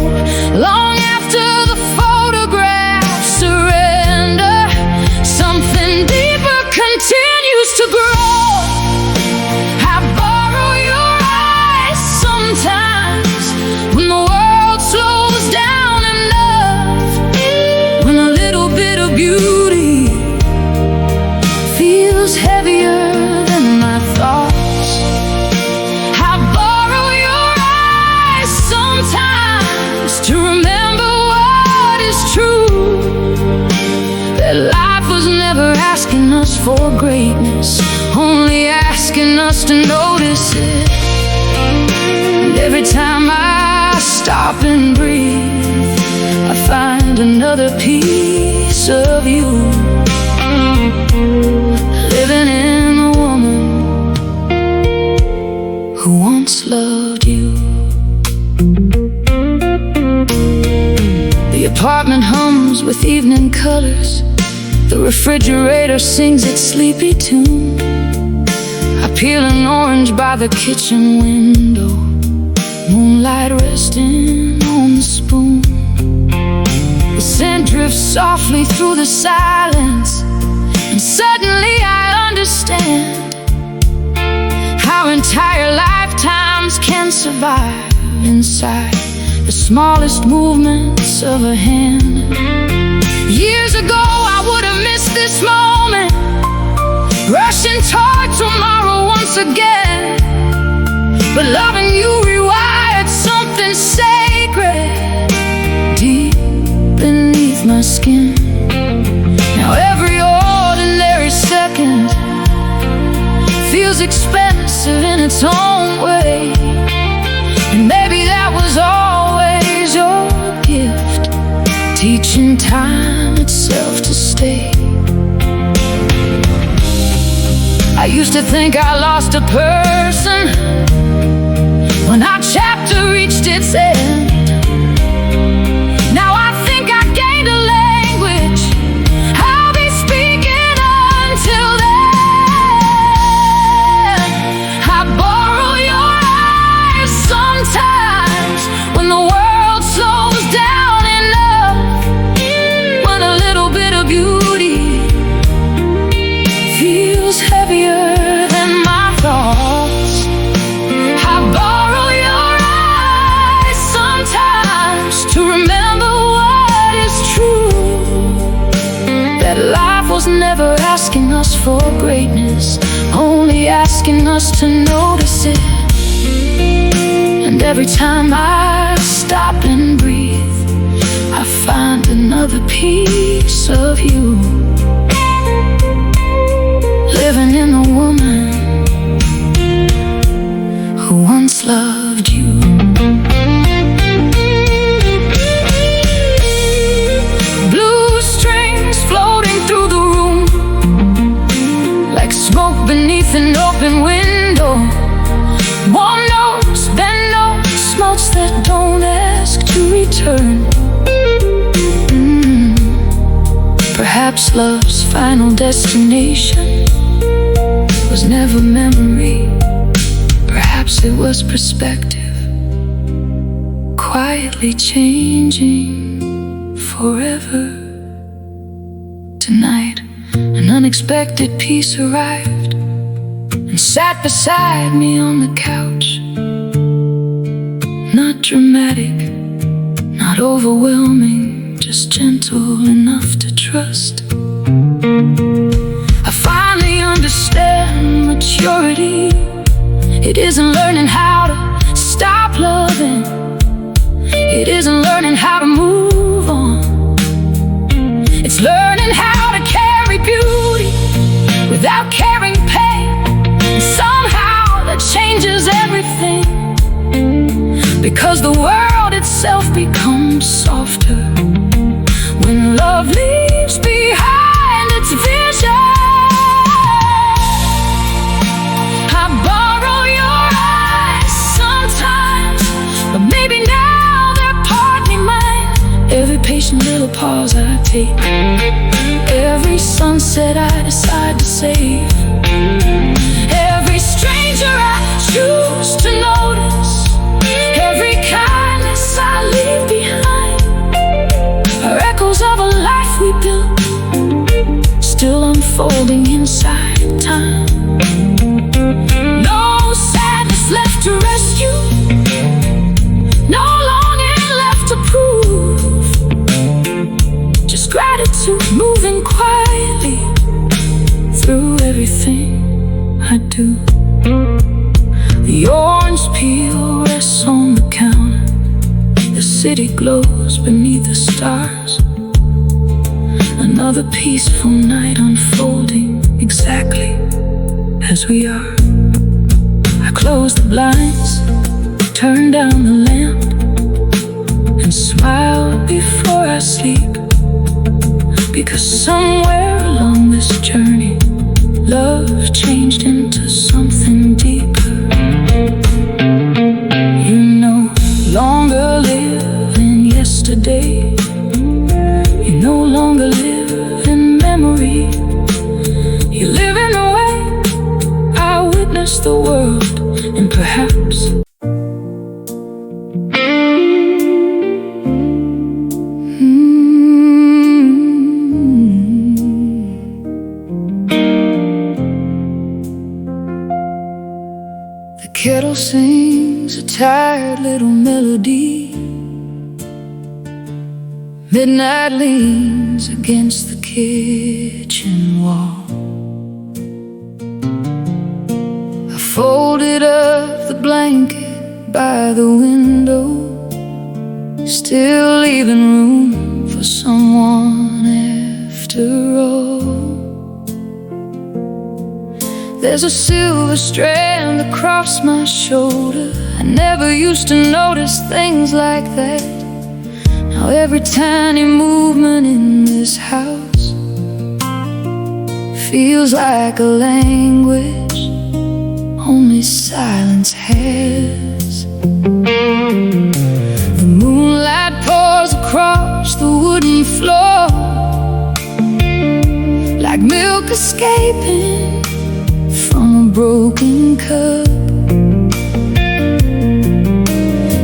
long after the photographs surrender. Something deeper continues to grow. I borrow your eyes sometimes when the world slows down enough, when a little bit of beauty feels heavier than my thoughts. I borrow your eyes sometimes to remember what is true, that life was never asking us for greatness, only asking us to notice it. And every time I stop and breathe, I find another piece of you, living in a woman who once loved you. The apartment hums with evening colors, the refrigerator sings its sleepy tune. I peel an orange by the kitchen window, moonlight resting on the spoon. The scent drifts softly through the silence, and suddenly I understand how entire lifetimes can survive inside the smallest movements of a hand. Years ago I would have missed this moment, rushing toward tomorrow once again. But loving you rewired something sacred deep beneath my skin. Now every ordinary second feels expensive in its own way, and maybe that was always your gift, teaching time itself to stay. I used to think I lost a person when our chapter reached its end. Now I think I gained a language I'll be speaking until then. I borrow your eyes sometimes when the world slows down enough, when a little bit of beauty feels heavier than my thoughts. I borrow your eyes never asking us for greatness, only asking us to notice it. And every time I stop and breathe, I find another piece of you, living in the woman who once loved you. Blue strings floating through the room, like smoke beneath an open window. Warm notes, bend notes, notes that don't ask to return. Perhaps love's final destination was never memory. Perhaps it was perspective, quietly changing forever. Tonight, an unexpected piece arrived and sat beside me on the couch. Not dramatic, not overwhelming, just gentle enough to trust. I finally understand maturity. It isn't learning how to stop loving, it isn't learning how to move on. It's learning how to carry beauty without carrying pain. And somehow that changes everything, because the world itself becomes softer when love leaves behind its vision. I borrow your eyes sometimes, but maybe now they're partly mine. Every patient little pause I take, every sunset I decide to save, every stranger I choose to notice, every kindness I leave behind are echoes of a life we built, still unfolding inside time. No sadness left to rescue, no longing left to prove, just gratitude moving quietly through everything I do. The orange peel rests on the counter, the city glows beneath the stars. Another peaceful night unfolding exactly as we are. I close the blinds, turn down the lamp, and smile before I sleep, because somewhere along this journey, love changed into something deeper. You no longer live in yesterday, you no longer live in memory. You live in the way I witness the world, and perhaps the kettle sings a tired little melody. Midnight leans against the kitchen wall. I folded up the blanket by the window, still leaving room for someone after all. There's a silver strand across my shoulder. I never used to notice things like that. Now every tiny movement in this house feels like a language only silence has. The moonlight pours across the wooden floor like milk escaping from a broken cup.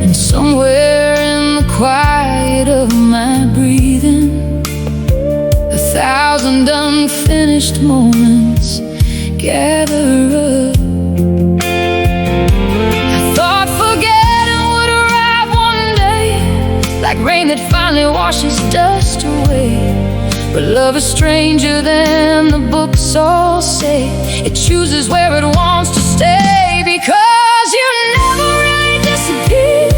And somewhere in the quiet of my breathing, 1,000 unfinished moments gather up. I thought forgetting would arrive one day, like rain that finally washes dust away. But love is stranger than the books all say. It chooses where it wants to stay. Because you never really disappear.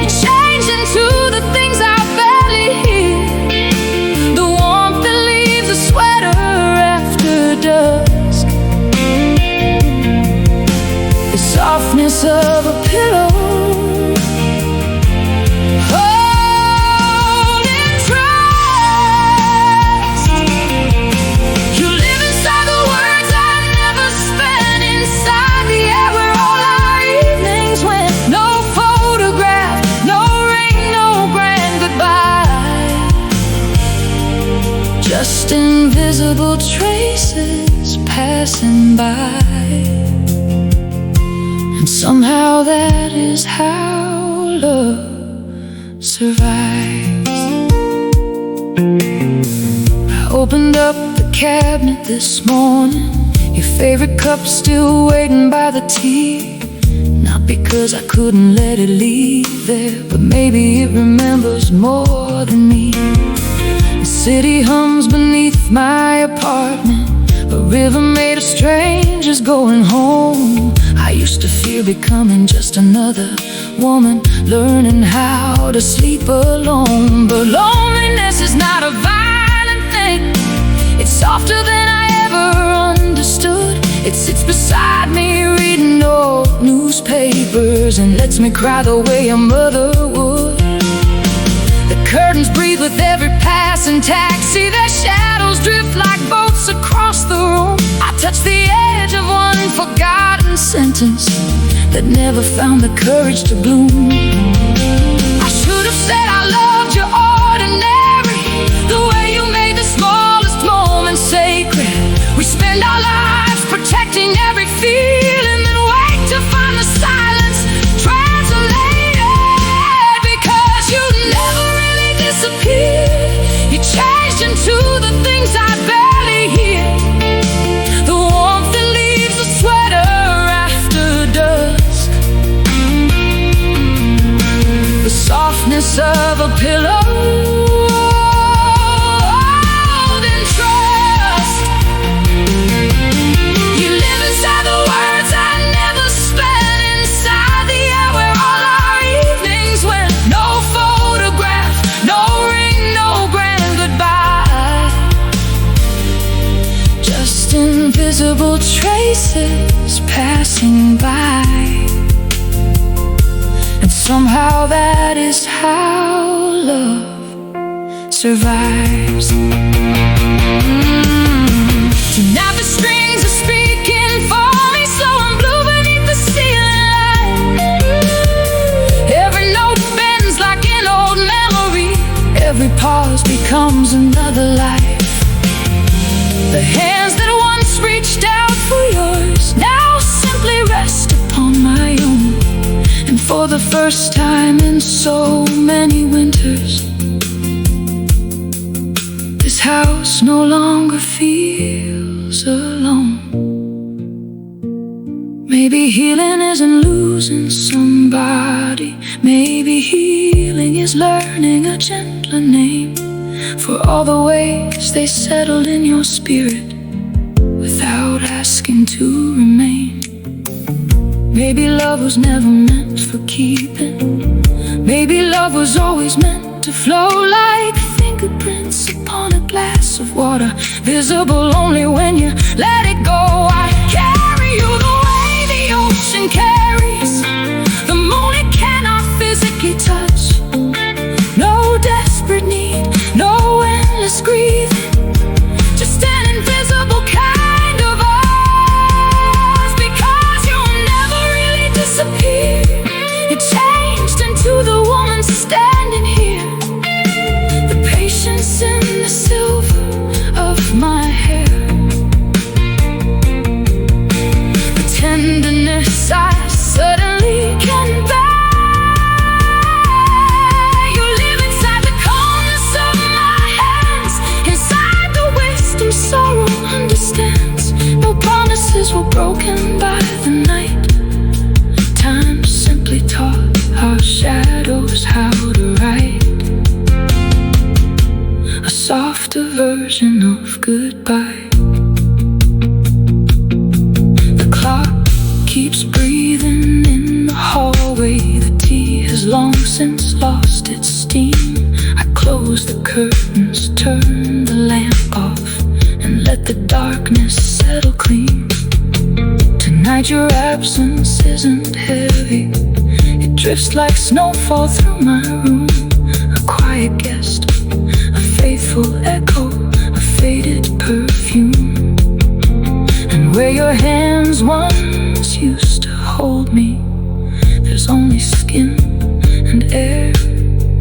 You change into the things I barely hear. The warmth that leaves a sweater after dusk. The softness of a pillow. Just invisible traces passing by. And somehow that is how love survives. I opened up the cabinet this morning. Your favorite cup still waiting by the tea. Not because I couldn't let it leave there, but maybe it remembers more than me. The city hums beneath my apartment. A river made of strangers going home. I used to fear becoming just another woman, learning how to sleep alone. But loneliness is not a violent thing. It's softer than I ever understood. It sits beside me reading old newspapers and lets me cry the way a mother would. The curtains breathe with every passing taxi. Their shadows drift like boats across the room. I touch the edge of one forgotten sentence that never found the courage to bloom. I should have said I loved you ordinary, the way you made the smallest moments sacred. We spend our lives protecting every feeling, then wait to find the silence translated. Because you never disappeared. You changed into the things I barely hear. The warmth that leaves a sweater after dusk. The softness of a pillow. Then trust. You live inside the words I never spent, inside the air where all our evenings went. No photograph, no ring, no grand goodbye. Just invisible traces passing by. And somehow that is how love survives. Tonight the strings are speaking for me, so I'm blue beneath the ceiling light. Every note bends like an old memory. Every pause becomes another life. The hands that once reached out for yours now simply rest upon my own. And for the first time in so many winters, this house no longer feels alone. Maybe healing isn't losing somebody. Maybe healing is learning a gentler name for all the ways they settled in your spirit without asking to remain. Maybe love was never meant for keeping. Maybe love was always meant to flow like fingerprints upon a glass of water, visible only when you let it go. I carry you the way the ocean carries the moon it cannot physically touch. No desperate need, no endless grieving, just an invisible kind of us. Because you'll never really disappear. You changed into the woman standing here. The patience in the silver of my hair. softer version of goodbye. The clock keeps breathing in the hallway. The tea has long since lost its steam. I close the curtains, turn the lamp off, and let the darkness settle clean. Tonight your absence isn't heavy. It drifts like snowfall through my room. A quiet guest, a faithful echo, a faded perfume. And where your hands once used to hold me, there's only skin and air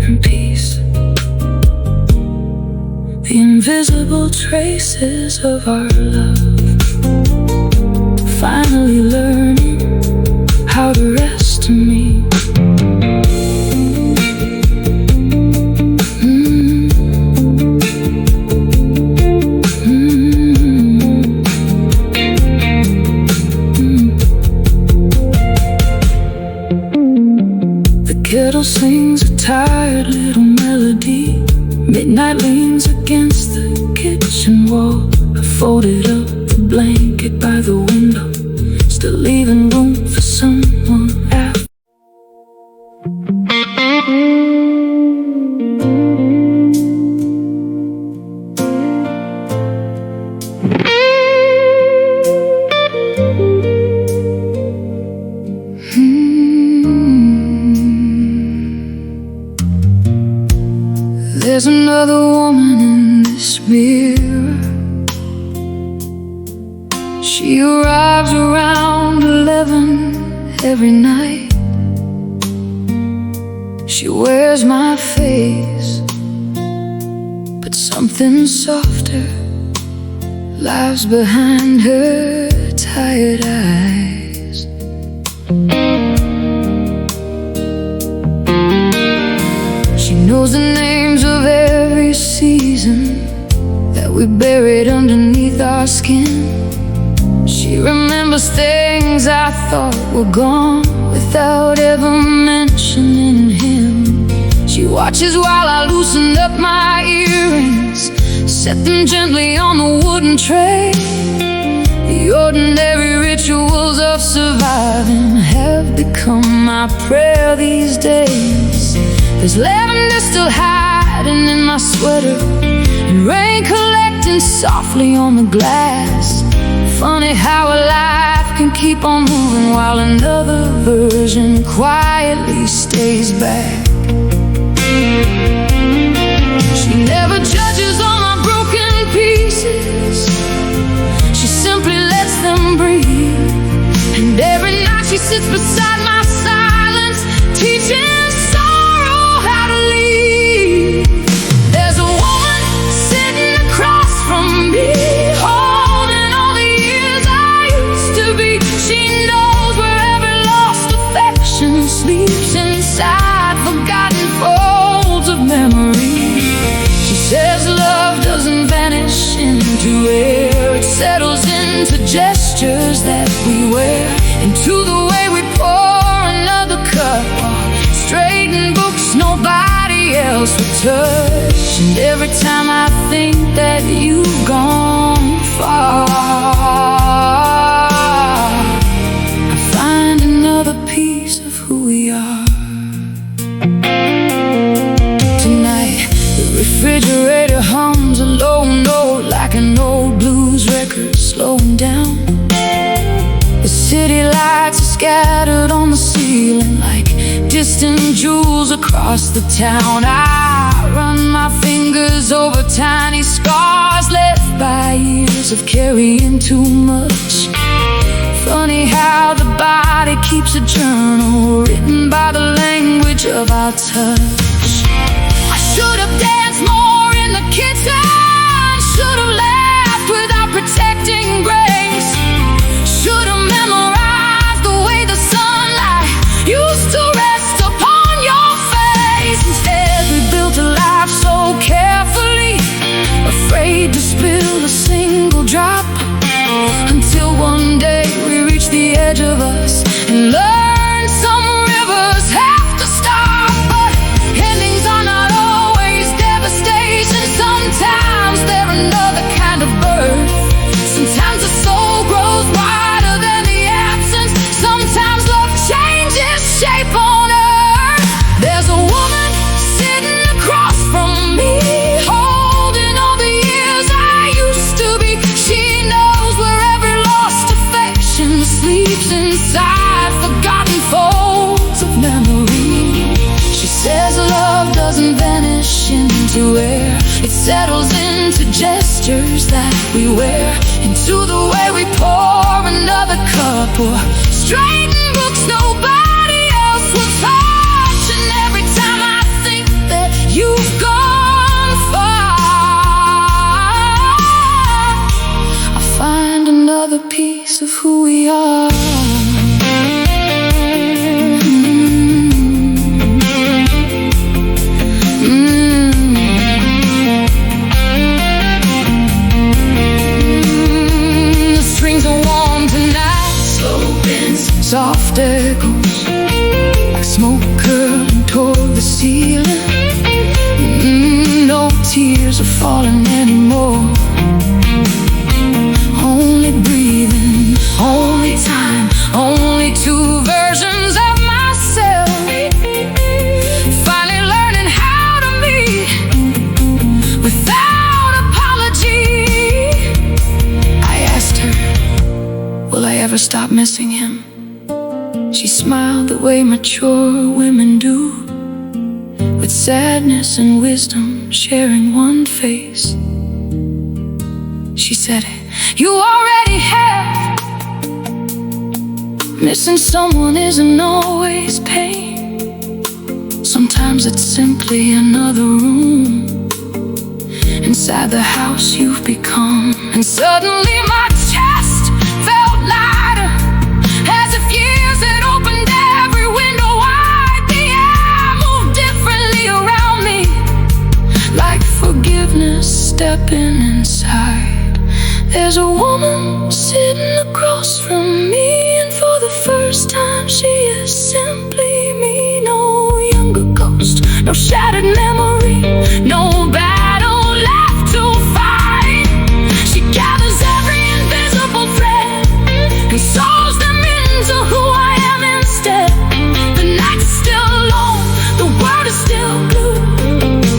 and peace. The invisible traces of our love, finally learning how to rest in me. The kettle sings a tired little melody. Midnight leans against the kitchen wall. I folded up the blanket by the window, still leaving room for someone after. There's another woman in this mirror. She arrives around 11 every night. She wears my face, but something softer lies behind her tired eyes. She knows the names of every season that we buried underneath our skin. She remembers things I thought were gone without ever mentioning him. She watches while I loosen up my earrings, set them gently on the wooden tray. The ordinary rituals of surviving have become my prayer these days. There's lavender still hiding in my sweater, and rain collecting softly on the glass. Funny how a life can keep on moving while another version quietly stays back. She never judges all my broken pieces. She simply lets them breathe. And every night she sits beside my silence, teaching sorrow how to leave. There's a woman sitting across from me, holding all the years I used to be. She knows where every lost affection sleeps, inside forgotten folds of memory. She says love doesn't vanish into air. It settles into gestures that we wear, into the way we pour another cup, straighten books nobody else would touch. And every time I think that you've gone far, I find another piece of who we are. Tonight, the refrigerator hums a low note like an old blues record slowing down. The city lights are scattered on the ceiling like distant jewels across the town. I run my fingers over tiny scars left by years of carrying too much. Funny how the body keeps a journal written by the language of our touch. I should have danced more in the kitchen, should have laughed without protecting grace, should have memorized the way the sunlight used to rest upon your face. Instead we built a life so carefully, afraid to spill a single drop, until one day we reach the edge of us and learn some rivers have to stop. But endings are not always dead. settles into gestures that we wear, into the way we pour another cup or straighten books nobody else will touch. And every time I think that you've gone far, I find another piece of who we are. Soft echoes like smoke curling toward the ceiling. No tears are falling anymore. Only breathing, only time, only two versions of myself. Finally learning how to meet without apology. I asked her, will I ever stop missing him? She smiled the way mature women do, with sadness and wisdom sharing one face. She said, you already have. Missing someone isn't always pain. Sometimes it's simply another room inside the house you've become. And suddenly my chest felt lighter, as if years had opened every window wide. The air moved differently around me, like forgiveness stepping inside. There's a woman sitting across from me, and for the first time she is simply me. No younger ghost, no shattered memory, no battle left to fight. She gathers every invisible thread and sews them into who I am instead. The night's still long, the world is still blue,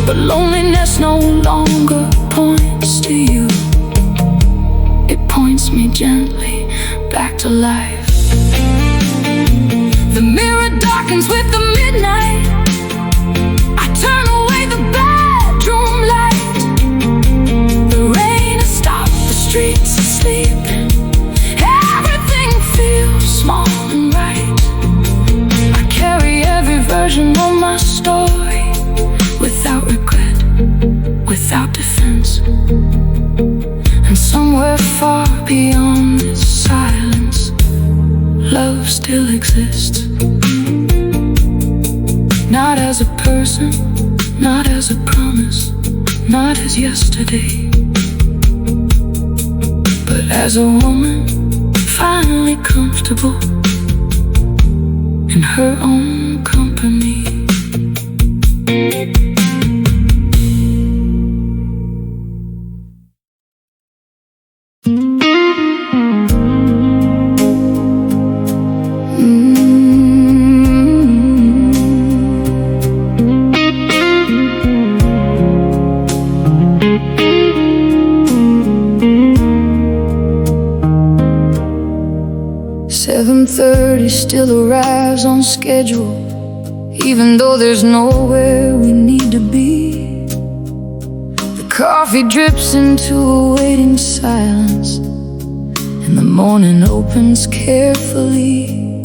but loneliness no longer points to you. It points me gently back to life. The mirror darkens with the midnight. I turn away the bedroom light. The rain has stopped, the streets are sleeping. Everything feels small and right. I carry every version of my story, without regret, without defense. And somewhere far beyond this silence, love still exists. Not as a person, not as a promise, not as yesterday, but as a woman finally comfortable in her own company. Still arrives on schedule, even though there's nowhere we need to be. The coffee drips into a waiting silence, and the morning opens carefully.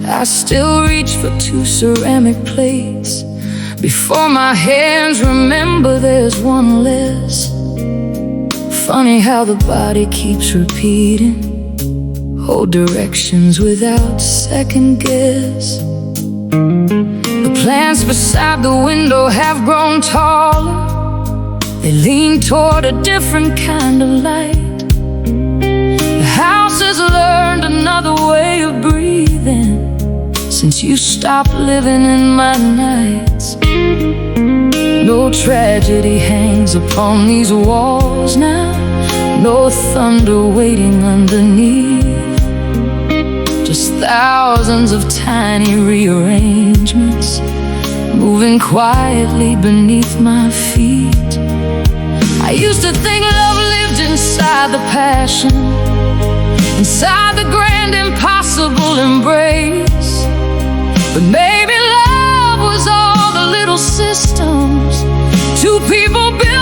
I still reach for 2 ceramic plates before my hands remember there's one less. Funny how the body keeps repeating old directions without second guess. The plants beside the window have grown taller. They lean toward a different kind of light. The house has learned another way of breathing since you stopped living in my nights. No tragedy hangs upon these walls now, no thunder waiting underneath. Just thousands of tiny rearrangements moving quietly beneath my feet. I used to think love lived inside the passion, inside the grand impossible embrace. But maybe love was all the little systems two people built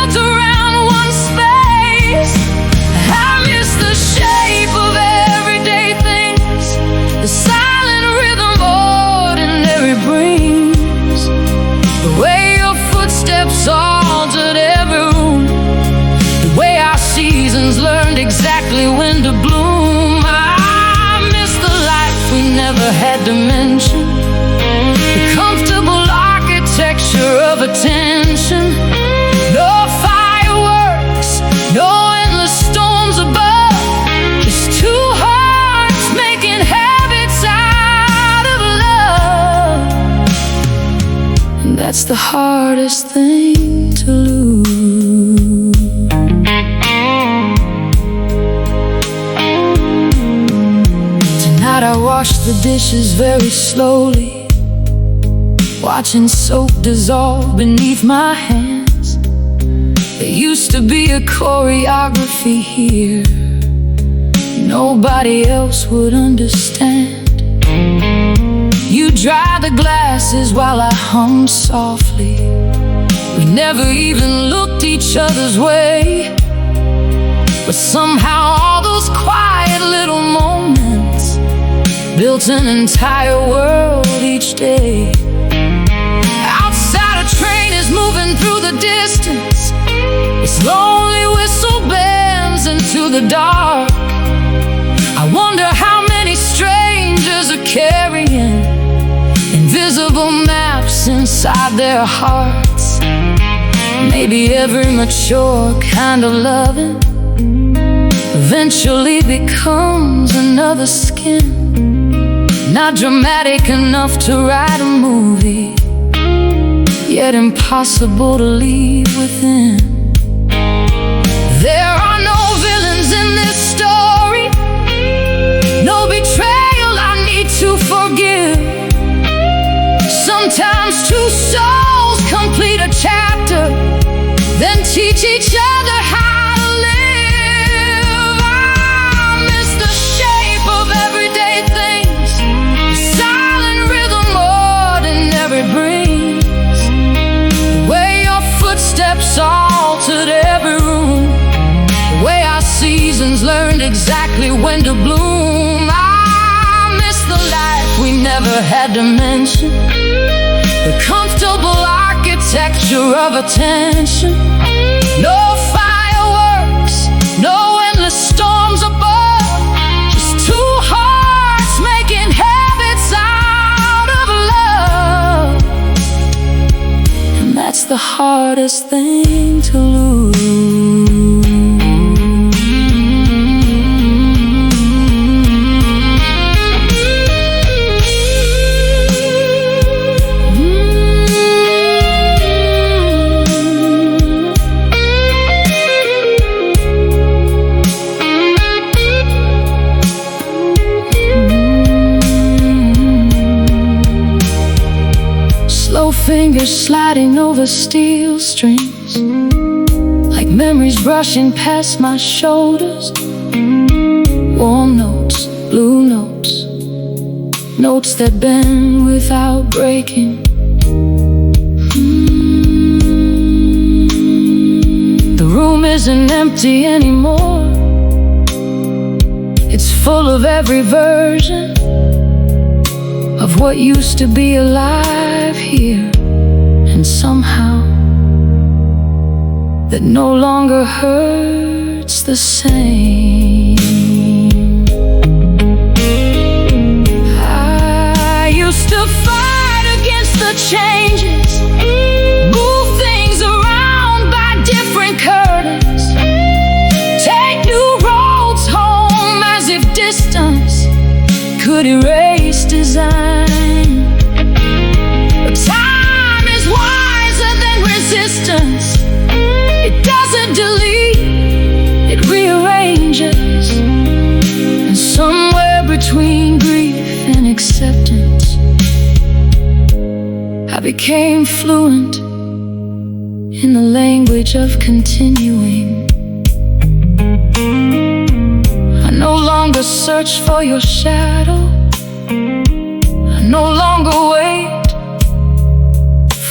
dishes very slowly, watching soap dissolve beneath my hands. There used to be a choreography here nobody else would understand. You dry the glasses while I hummed softly. We never even looked each other's way, but somehow all those quiet little moments built an entire world each day. Outside a train is moving through the distance, its lonely whistle bends into the dark. I wonder how many strangers are carrying invisible maps inside their hearts. Maybe every mature kind of loving eventually becomes another skin. Not dramatic enough to write a movie, yet impossible to leave within. There are no villains in this story, no betrayal I need to forgive. Sometimes two souls complete a chapter, then teach each other how to live. I miss the shape of everyday things, the silent rhythm ordinary brings, the way your footsteps altered every room, the way our seasons learned exactly when to bloom. I miss the life we never had to mention, the comfortable architecture of attention. No fireworks, no endless storms above, just two hearts making habits out of love. And that's the hardest thing to lose. Fingers sliding over steel strings, like memories brushing past my shoulders. Warm notes, blue notes, notes that bend without breaking. The room isn't empty anymore, it's full of every version of what used to be alive here. And somehow that no longer hurts the same. I used to fight against the changes, move things around by different curtains, take new roads home as if distance could erase design. It doesn't delete, it rearranges. And somewhere between grief and acceptance, I became fluent in the language of continuing. I no longer search for your shadow, I no longer wait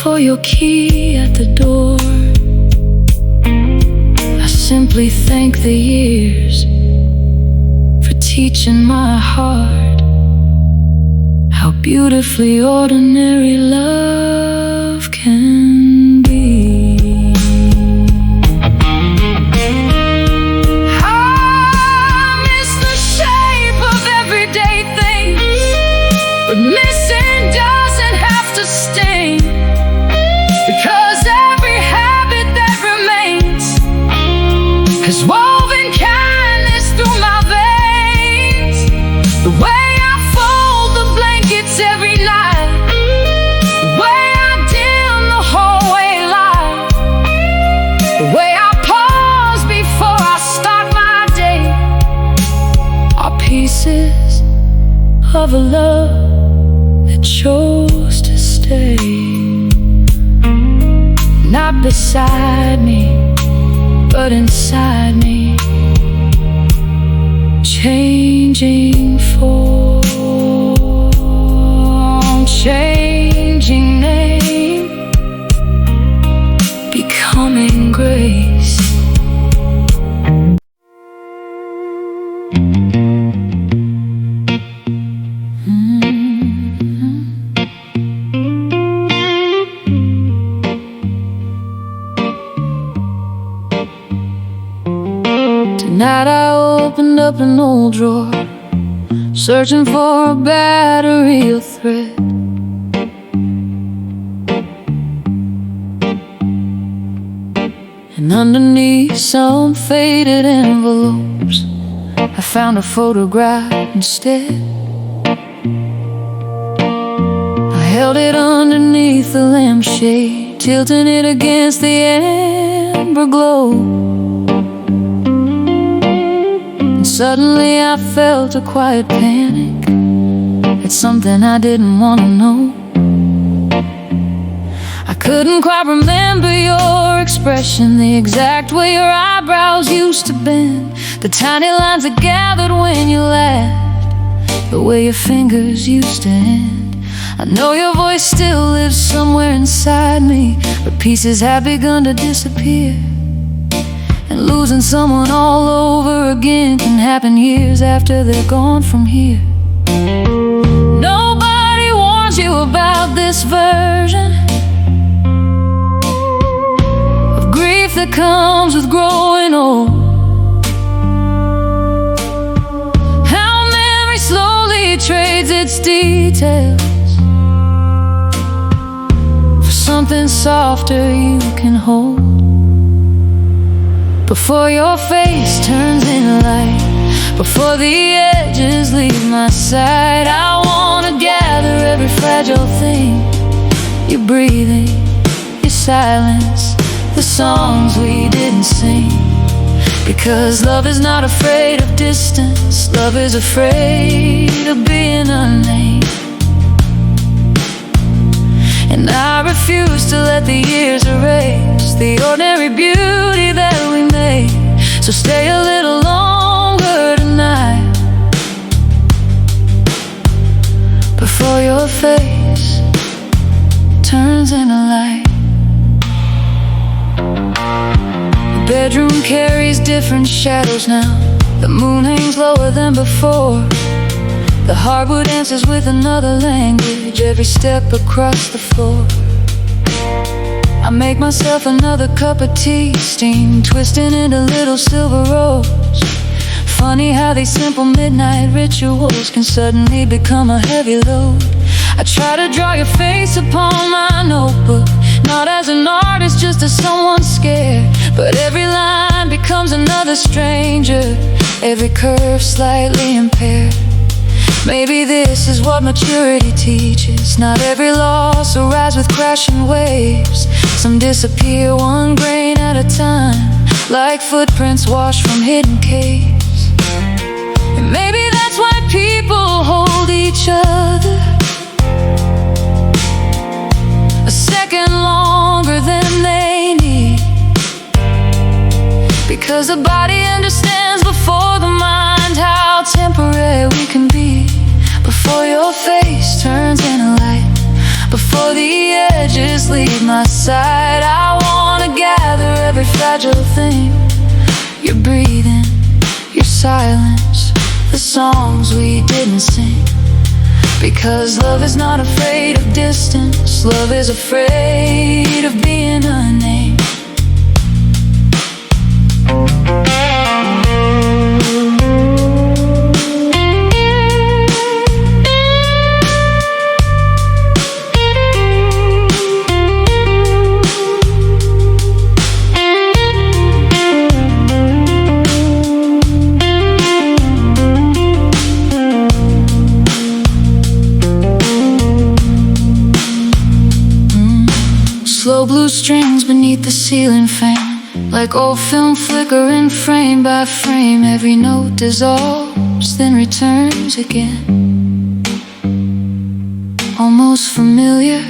for your key at the door. I simply thank the years for teaching my heart how beautifully ordinary love can be. I miss the shape of everyday things, but missing doesn't have to sting. Because every habit that remains has woven kindness through my veins. The way I fold the blankets every night, the way I dim the hallway light, the way I pause before I start my day, are pieces of a love that chose to stay, not beside me, but inside me, changing form, changing name, becoming grace. Tonight I opened up an old drawer, searching for a battery of thread. And underneath some faded envelopes, I found a photograph instead. I held it underneath the lampshade, tilting it against the amber glow. Suddenly I felt a quiet panic. It's something I didn't want to know. I couldn't quite remember your expression, the exact way your eyebrows used to bend, the tiny lines that gathered when you laughed, the way your fingers used to end. I know your voice still lives somewhere inside me, but pieces have begun to disappear. And losing someone all over again can happen years after they're gone from here. Nobody warns you about this version of grief that comes with growing old. How memory slowly trades its details for something softer you can hold. Before your face turns into light, before the edges leave my sight, I wanna gather every fragile thing, your breathing, your silence, the songs we didn't sing. Because love is not afraid of distance, love is afraid of being unnamed. And I refuse to let the years erase the ordinary beauty that we made. So stay a little longer tonight, before your face turns into light. The bedroom carries different shadows now. The moon hangs lower than before. The hardwood answers with another language every step across the floor. I make myself another cup of tea, steam twisting into little silver rolls. Funny how these simple midnight rituals can suddenly become a heavy load. I try to draw your face upon my notebook, not as an artist, just as someone scared. But every line becomes another stranger, every curve slightly impaired. Maybe this is what maturity teaches. Not every loss will rise with crashing waves. Some disappear one grain at a time, like footprints washed from hidden caves. And maybe that's why people hold each other a second longer than they need, because the body understands before the mind how temporary we can be. Before your face turns into light, before the edges leave my side, I wanna gather every fragile thing, your breathing, your silence, the songs we didn't sing. Because love is not afraid of distance, love is afraid of being unnamed. Slow blue strings beneath the ceiling fan, like old film flickering frame by frame. Every note dissolves, then returns again. almost familiar,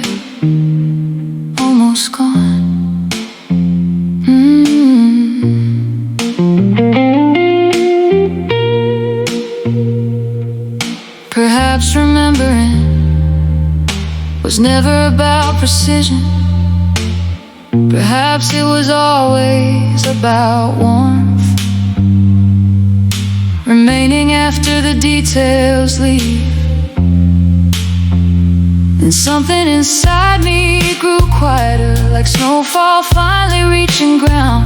almost gone. Perhaps remembering was never about precision. Perhaps it was always about warmth, remaining after the details leave. And something inside me grew quieter, like snowfall finally reaching ground.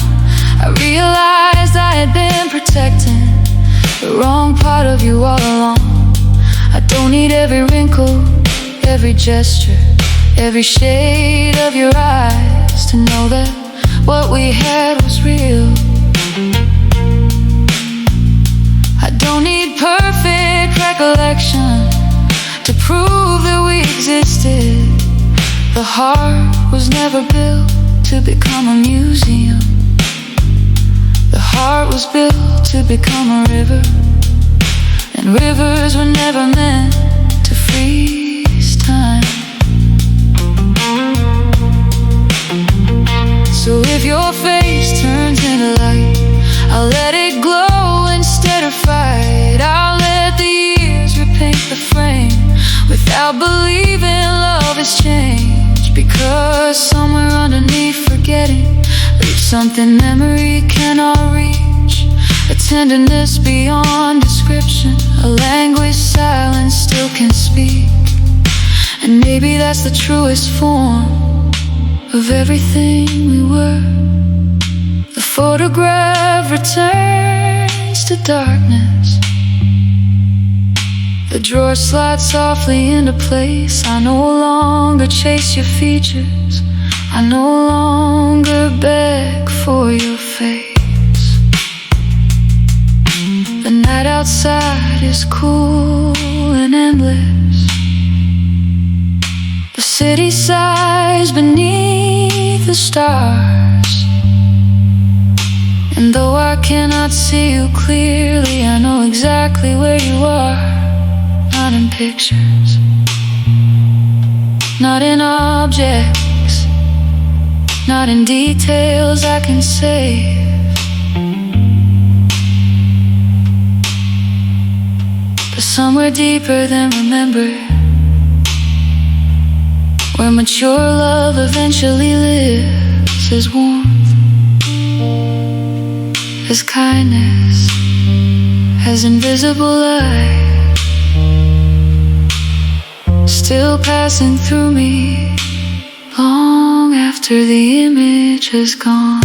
I realized I had been protecting the wrong part of you all along. I don't need every wrinkle, every gesture, every shade of your eyes to know that what we had was real. I don't need perfect recollection to prove that we existed. The heart was never built to become a museum. The heart was built to become a river, and rivers were never meant to freeze time. So if your face turns into light, I'll let it glow instead of fight. I'll let the years repaint the frame without believing love has changed. Because somewhere underneath forgetting lives something memory cannot reach, a tenderness beyond description, a language silence still can speak. And maybe that's the truest form of everything we were. The photograph returns to darkness, the drawer slides softly into place. I no longer chase your features, I no longer beg for your face. The night outside is cool and endless. The city sighs beneath the stars. And though I cannot see you clearly, I know exactly where you are. Not in pictures, not in objects, not in details I can save. But somewhere deeper than remember, where mature love eventually lives, as warmth, as kindness, as invisible light, still passing through me long after the image has gone.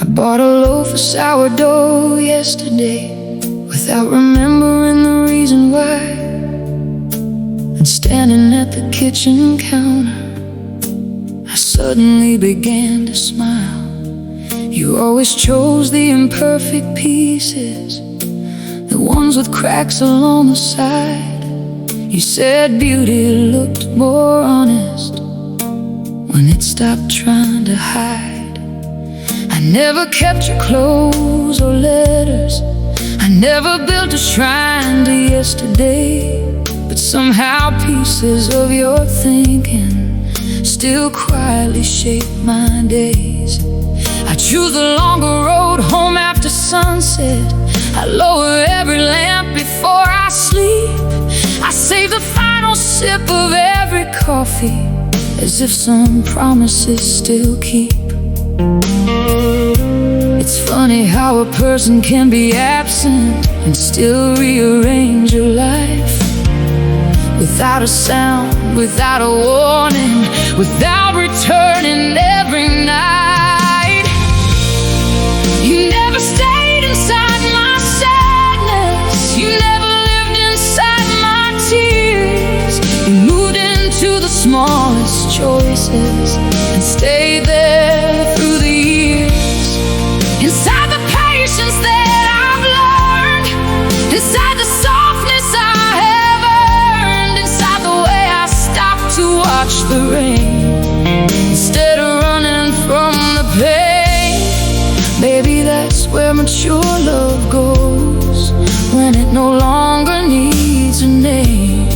I bought a loaf of sourdough yesterday without remembering the reason why. And standing at the kitchen counter, I suddenly began to smile. You always chose the imperfect pieces, the ones with cracks along the side. You said beauty looked more honest when it stopped trying to hide. I never kept your clothes or letters, I never built a shrine to yesterday. But somehow pieces of your thinking still quietly shape my days. I choose the longer road home after sunset, I lower every lamp before I sleep. I save the final sip of every coffee, as if some promises still keep. It's funny how a person can be absent and still rearrange your life. Without a sound, without a warning, without returning every night. You never stayed inside my cell. smallest choices and stay there through the years. Inside the patience that I've learned, inside the softness I have earned, inside the way I stop to watch the rain instead of running from the pain. Maybe that's where mature love goes, when it no longer needs a name.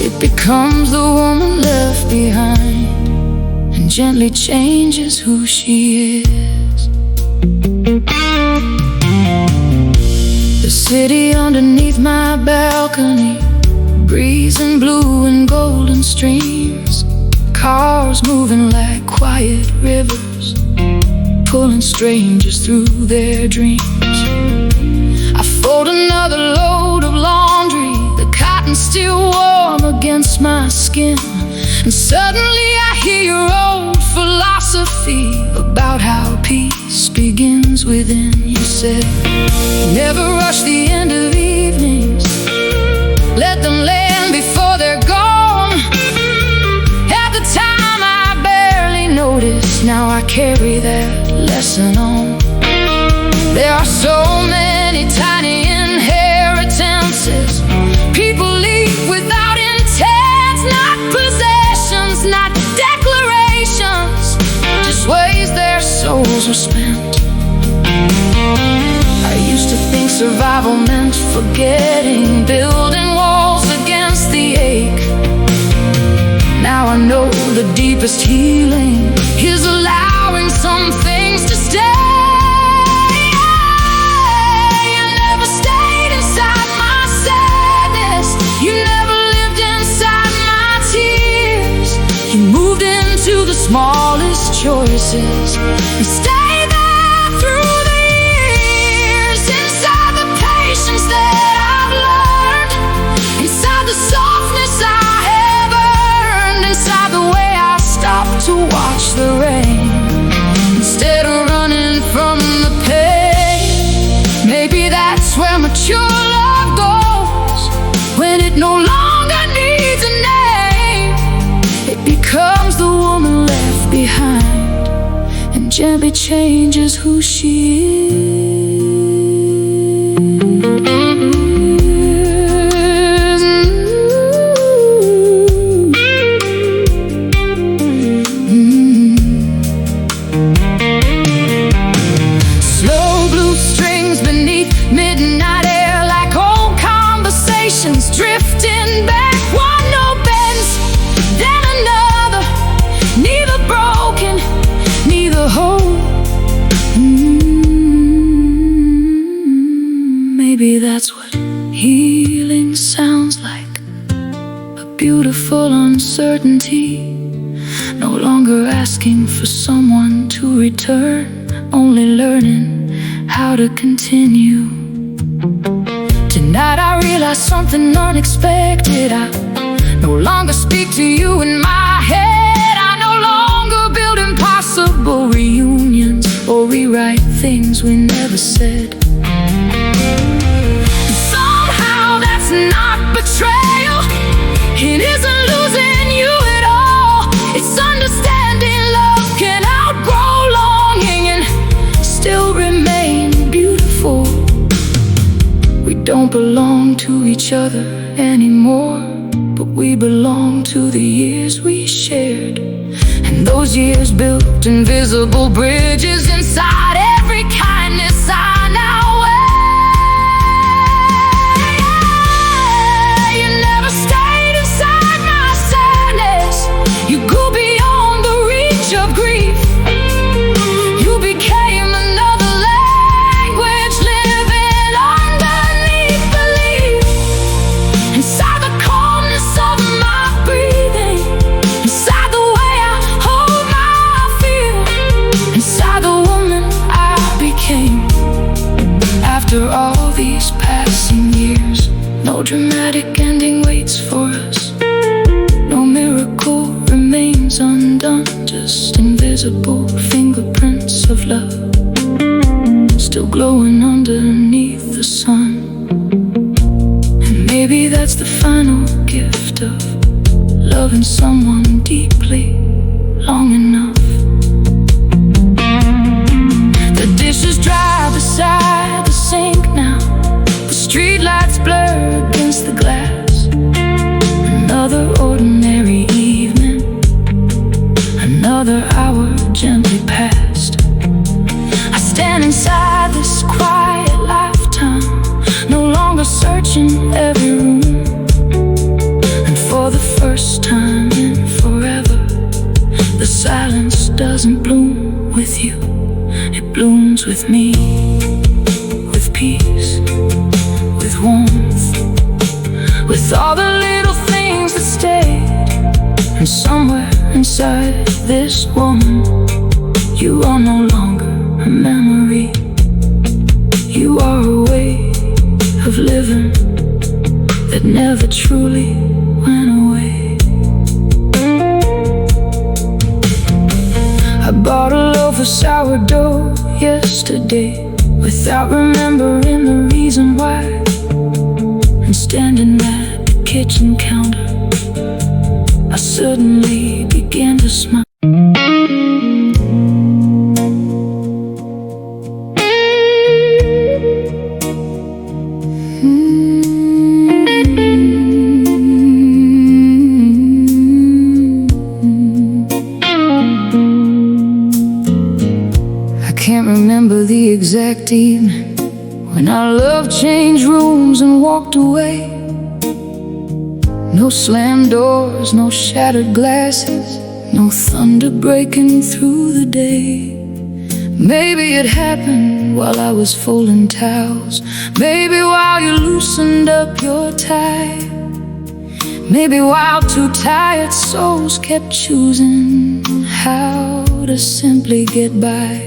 It becomes the woman left behind and gently changes who she is. The city underneath my balcony, breezing blue and golden streams, cars moving like quiet rivers, pulling strangers through their dreams. I fold another load of laundry, the cotton still warm against my skin, and suddenly I hear your old philosophy about how peace begins within. You said, never rush the end of evenings, let them land before they're gone. At the time I barely noticed, now I carry that lesson on. There are so many tiny inheritances people leave without intent, not possessions, not declarations, just ways their souls were spent. I used to think survival meant forgetting, building walls against the ache. Now I know the deepest healing is allowing some things to stay. You never stayed inside my sadness, you never lived inside my tears. You moved into the smallest choices and stayed there through the years. Inside the patience that I've learned, inside the softness I have earned, inside the way I stop to watch the rain instead of running from the pain. Maybe that's where mature love goes, when it no longer needs a name. It becomes the woman left behind and gently changes who she is. Slow blue strings beneath midnight air, like old conversations drifting back. One no bends, then another, neither broken, neither whole. Maybe that's what healing sounds like, a beautiful uncertainty. No longer asking for someone to return, only learning how to continue. Tonight I realized something unexpected. I no longer speak to you in my head. I no longer build impossible reunions or rewrite things we never said. Somehow that's not betrayal, it isn't losing you at all. It's understanding love can outgrow longing and still remain beautiful. We don't belong to each other anymore, but we belong to the years we shared. And those years built invisible bridges inside every kindness I now wear. You never stayed inside my sadness, you grew beyond the reach of grief. You became another language living underneath belief. Inside the calmness of my breathing, inside the way I hold my feel, inside the woman I became. After all these passing years, no dramatic ending waits for us, no miracle remains undone, just invisible fingerprints of love still glowing underneath the sun. And maybe that's the final gift of love. loving someone deeply long enough. The dishes dry beside the sink now, the streetlights blur against the glass. Another ordinary evening, another hour gently passed. I stand inside this quiet lifetime, no longer searching every room. And for the first time in forever, the silence doesn't bloom with you, it blooms with me, with peace, with warmth, with all the little things that stayed. And somewhere inside this woman, you are no longer a memory. You are a way of living that never truly went away. I bought a loaf of sourdough yesterday without remembering the reason why. And standing at the kitchen counter, I suddenly began to smile. I can't remember the exact evening when our love changed rooms and walked away. No slammed doors, no shattered glasses, no thunder breaking through the day. Maybe it happened while I was folding towels, maybe while you loosened up your tie, maybe while two tired souls kept choosing how to simply get by.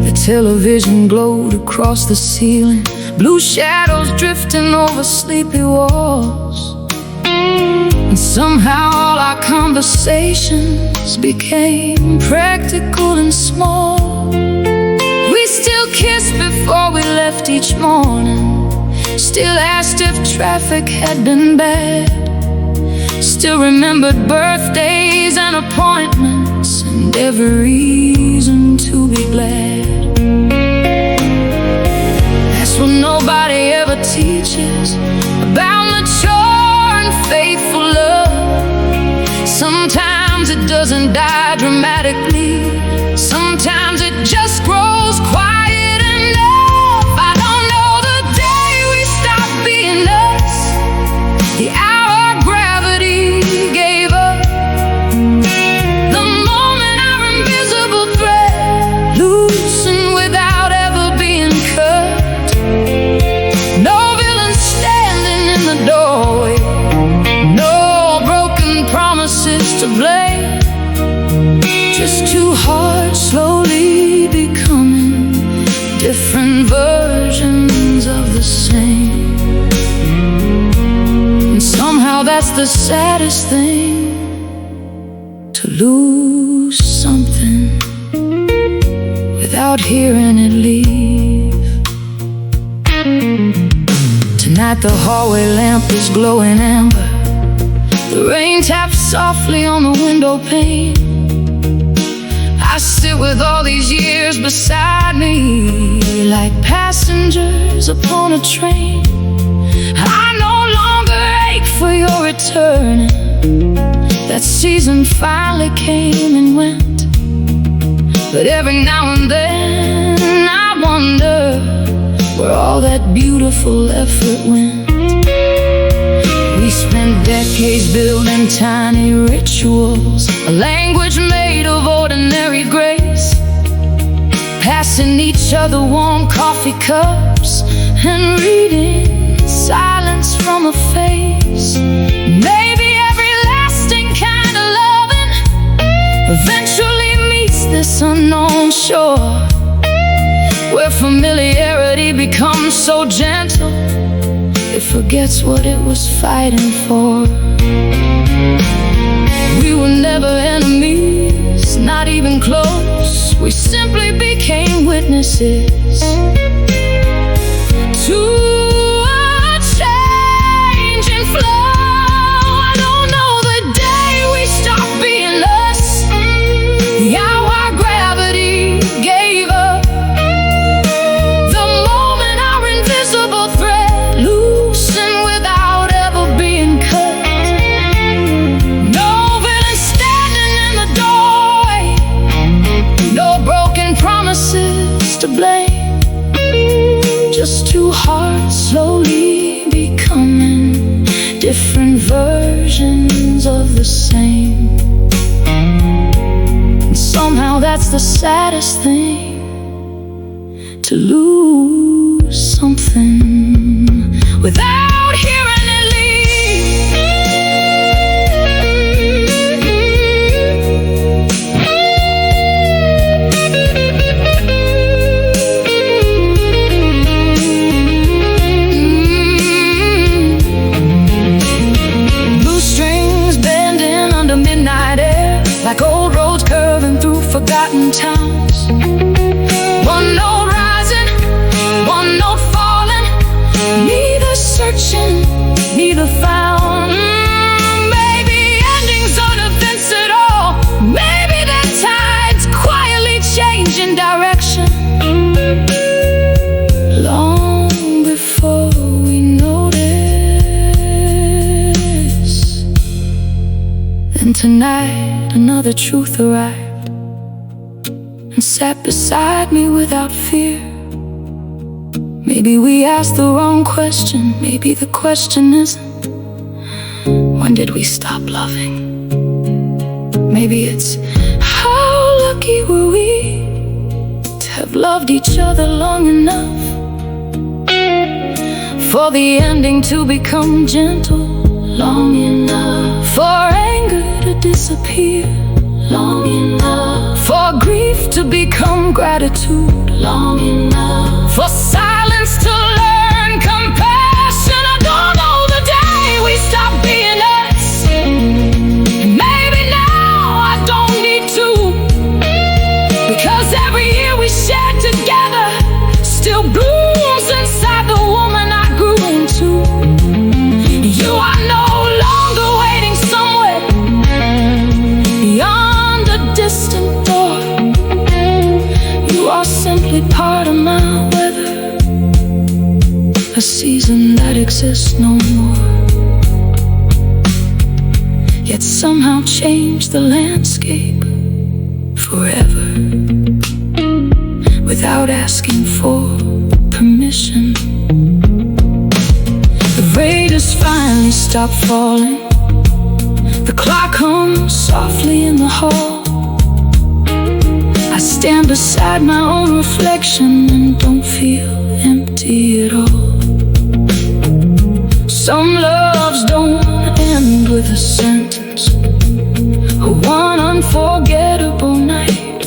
The television glowed across the ceiling, blue shadows drifting over sleepy walls. And somehow all our conversations became practical and small. We still kissed before we left each morning, still asked if traffic had been bad, still remembered birthdays and appointments and every reason to be glad. That's what nobody ever teaches about mature and faithful love. Sometimes it doesn't die dramatically, sometimes it just grows quiet enough. I don't know the day we stopped being us, the hour gravity gave up, the moment our invisible thread loosened without ever being cut. No villain standing in the doorway, no broken promises to blame, just two hearts slowly becoming different versions of the same. And somehow that's the saddest thing, to lose something without hearing it leave. Tonight the hallway lamp is glowing amber, the rain taps softly on the window pane. I sit with all these years beside me, like passengers upon a train. I no longer ache for your return. That season finally came and went, but every now and then I wonder where all that beautiful effort went. We spent decades building tiny rituals, a language made of ordinary grace, passing each other warm coffee cups and reading silence from a face. Maybe every lasting kind of loving eventually meets this unknown shore, where familiarity becomes so gentle it forgets what it was fighting for. We were never enemies, not even close. We simply became witnesses to a changing flow. the same. And somehow that's the saddest thing, to lose something without hearing it leave. Blue strings bending under midnight air, like old roads curving through forgotten towns. One note rising, one note falling, neither searching, neither found. Maybe endings aren't events at all. Maybe the tides quietly changing direction, long before we notice. Then tonight another truth arrived and sat beside me without fear. Maybe we asked the wrong question. Maybe the question isn't, when did we stop loving? Maybe it's, how lucky were we to have loved each other long enough for the ending to become gentle, long enough for anger to disappear, long enough for grief to become gratitude, long enough for silence to learn compassion. I don't know the day we stop being us, and maybe now I don't need to, because every year we shared together still blooms inside the woman I grew into. You are no longer waiting somewhere beyond a distant door. You are simply part of my weather, a season that exists no more, yet somehow changed the landscape forever, without asking for permission. The rain has finally stopped falling, the clock hums softly in the hall. I stand beside my own reflection and don't feel empty at all. Some loves don't end with a sentence, or one unforgettable night.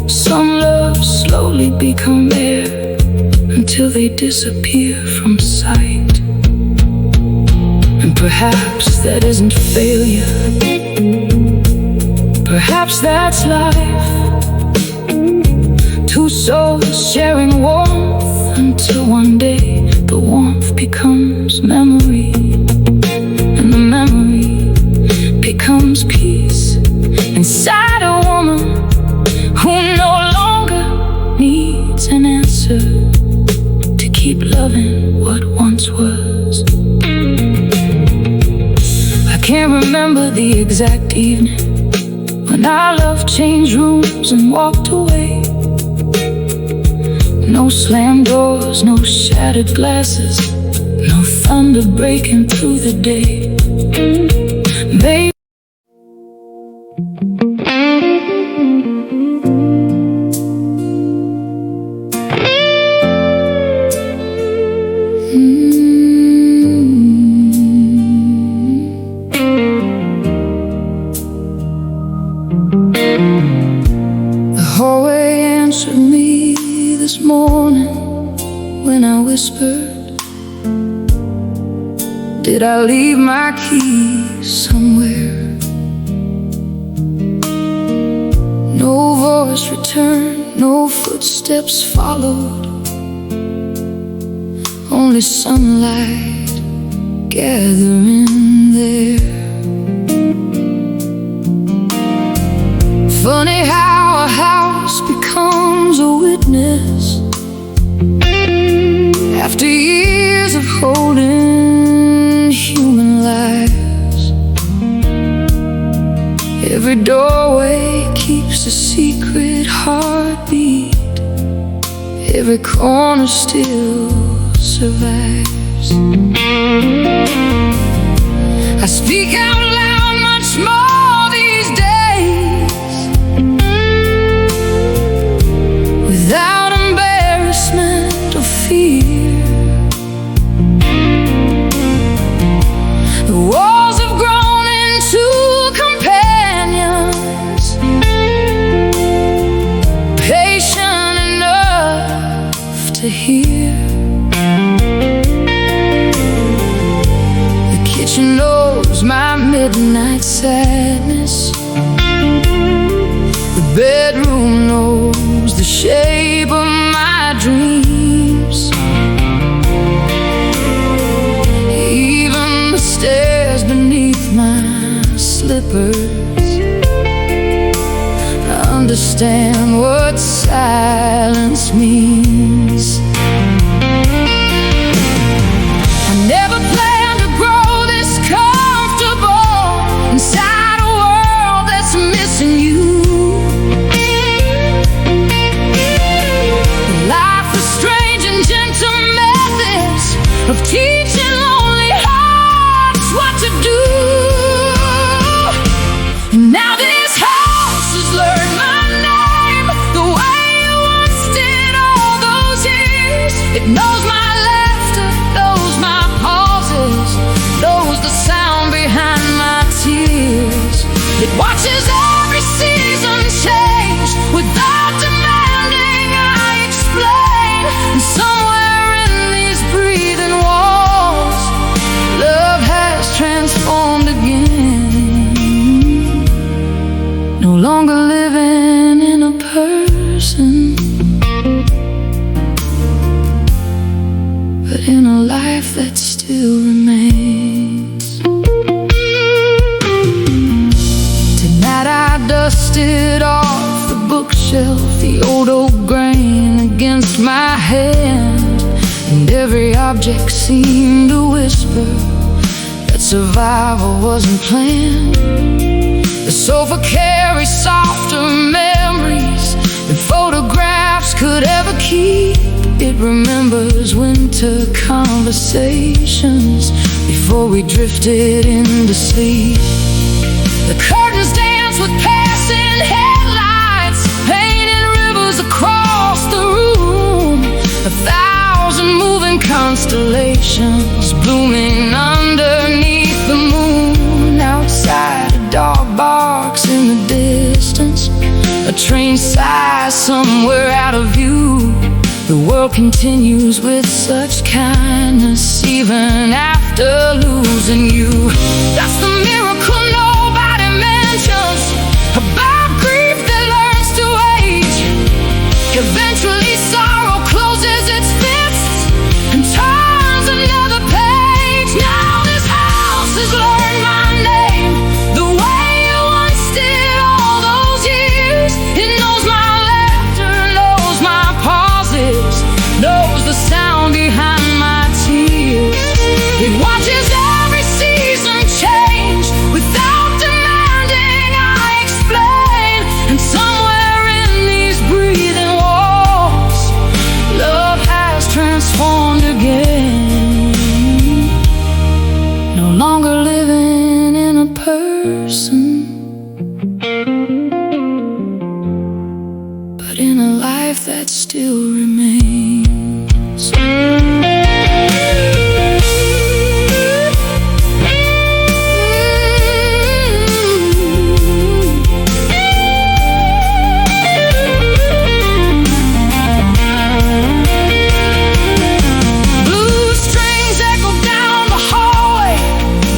Some loves slowly become air until they disappear from sight. And perhaps that isn't failure, perhaps that's life. Two souls sharing warmth until one day the warmth becomes memory, and the memory becomes peace inside a woman who no longer needs an answer to keep loving what once was. I can't remember the exact evening when our love changed rooms and walked away. No slammed doors, no shattered glasses, no thunder breaking through the day. Baby, the hallway answered me this morning when I whispered, did I leave my keys somewhere? No voice returned, no footsteps followed, only sunlight gathering there. Funny how a house becomes a witness after years of holding human lives. Every doorway keeps a secret heartbeat, every corner still survives. I speak out loud my midnight sadness. The bedroom knows the shape of my dreams. Even the stairs beneath my slippers understand what silence means. I never planned to grow this comfortable inside a world that's missing you. Life is strange and gentle methods of teaching lonely hearts what to do. And now this house has learned my name the way you once did all those years. It knows my laughter, knows my pauses, knows the sound behind my tears. It watches every season change without demanding I explain. And somewhere in these breathing walls, love has transformed again. No longer living in a person, but in a life that still remains. Tonight I dusted off the bookshelf, the old oak grain against my hand, and every object seemed to whisper that survival wasn't planned. The sofa carries softer memories than photographs could ever keep. It remembers winter conversations before we drifted into sleep. The curtains dance with passing headlights, painting rivers across the room. 1,000 moving constellations blooming underneath the moon. Outside, a dog barks in the distance, a train sighs somewhere out of view. The world continues with such kindness even after losing you. That's the miracle nobody mentions about grief that learns to age. Eventually sorrow closes its fists and turns another page. Now this house has learned my name the way you once did all those years. It knows my laughter, knows my pauses, knows the sound behind my tears. It watches every season change without demanding I explain. And somewhere in these breathing walls, love has transformed again. No longer living in a person, but in a life that still remains. Blue strings echo down the hallway,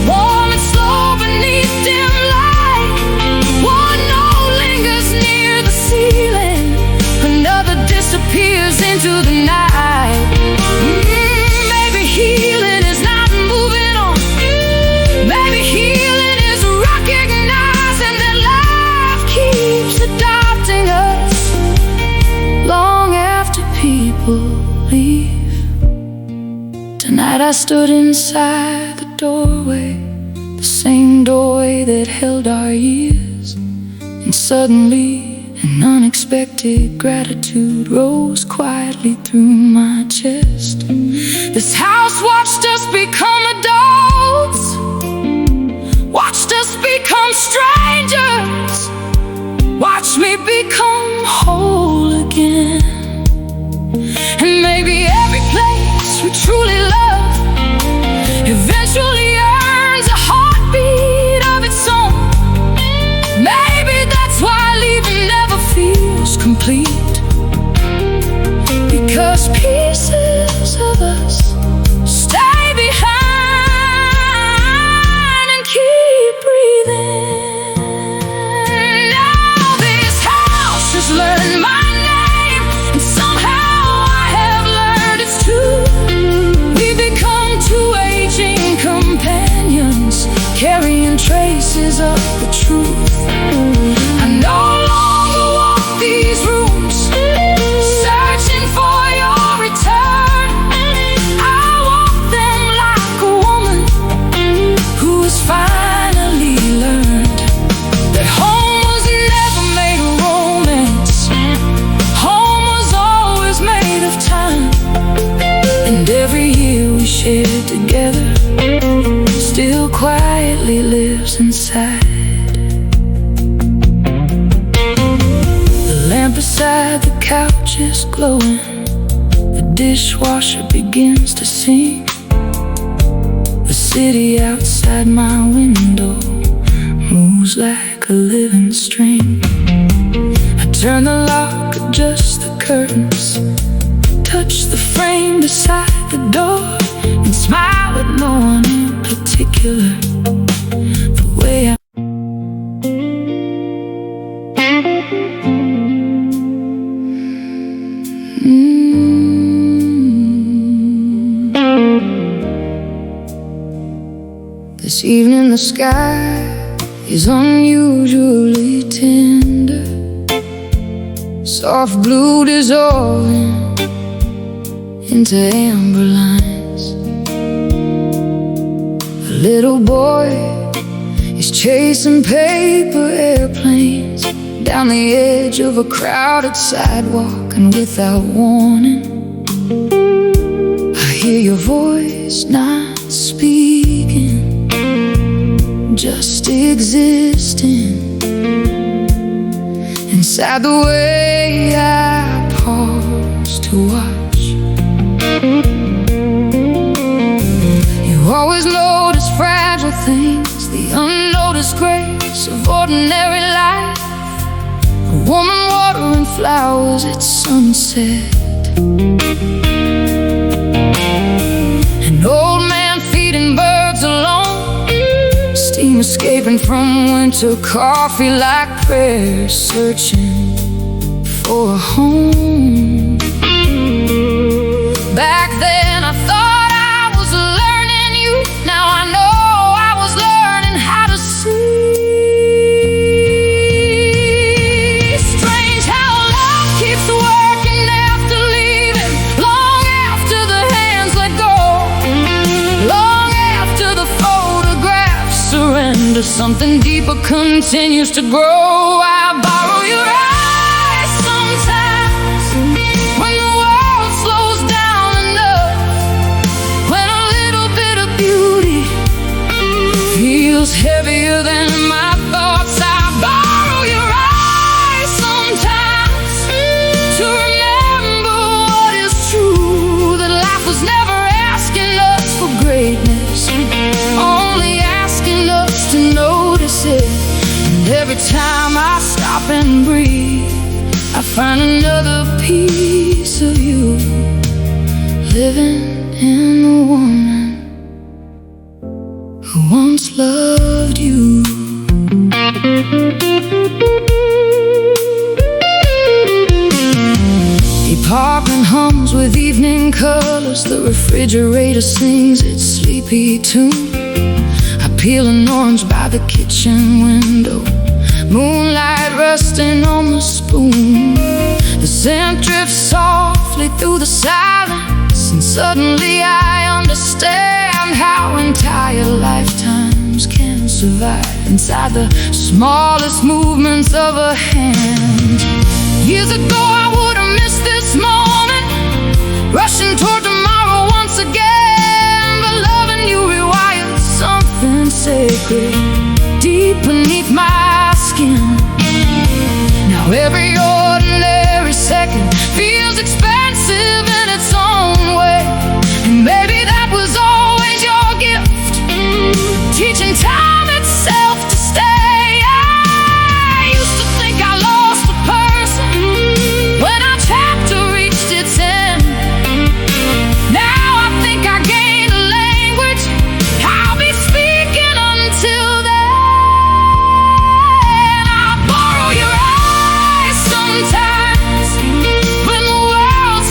warm and slow beneath dim light. One note lingers near the ceiling, another disappears into the night. Maybe healing is not moving on. Maybe healing is recognizing that life keeps adopting us long after people leave. Tonight I stood inside the doorway, the same doorway that held our years, and suddenly an unexpected gratitude rose quietly through my chest. This house watched us become adults, watched us become strangers, watched me become whole again. And maybe every place we truly love eventually earns a heartbeat of its own. Maybe that's why leaving never feels complete, because pieces of us stay behind and keep pieces of the truth. I no longer walk these rooms searching for your return. I walk them like a woman who has finally learned that home was never made of romance. Home was always made of time. And every year we shared together still quietly lives inside. The lamp beside the couch is glowing. The dishwasher begins to sing. The city outside my window moves like a living string. I turn the lock, adjust the curtains, touch the frame beside the door, and smile at no one in particular. The way I This evening the sky is unusually tender, soft blue dissolving into amber lines. A little boy is chasing paper airplanes down the edge of a crowded sidewalk, and without warning I hear your voice not speaking, just existing inside the way I pause to watch. You always notice fragile things, the unnoticed grace of ordinary life. A woman watering flowers at sunset, an old man feeding birds alone, steam escaping from winter coffee like prayers searching for a home. Back then I thought I was learning you, now I know I was learning how to see. Strange how love keeps working after leaving, long after the hands let go, long after the photographs surrender. Something deeper continues to grow. I borrow your eyes sometimes when the world slows down enough, when a little bit of beauty feels heavier than my thoughts. I borrow your eyes sometimes to remember what is true, that life was never asking us for greatness, only asking us to notice it. And every time I stop and breathe, I find another piece of you living in the woman who once loved you. The apartment hums with evening colors, the refrigerator sings its sleepy tune. I peel an orange by the kitchen window, moonlight rusting on the spoon. The scent drifts softly through the silence, and suddenly I understand how entire lifetimes can survive inside the smallest movements of a hand. Years ago I would have missed this moment, rushing toward tomorrow once again, but loving you rewired something sacred deep beneath my skin. Now every ordinary second feels expensive in its own way, and maybe that was always your gift, teaching time itself to stay. I used to think I lost a person when our chapter reached its end. Now I think I gained a language I'll be speaking until then. I borrow your eyes sometimes when the world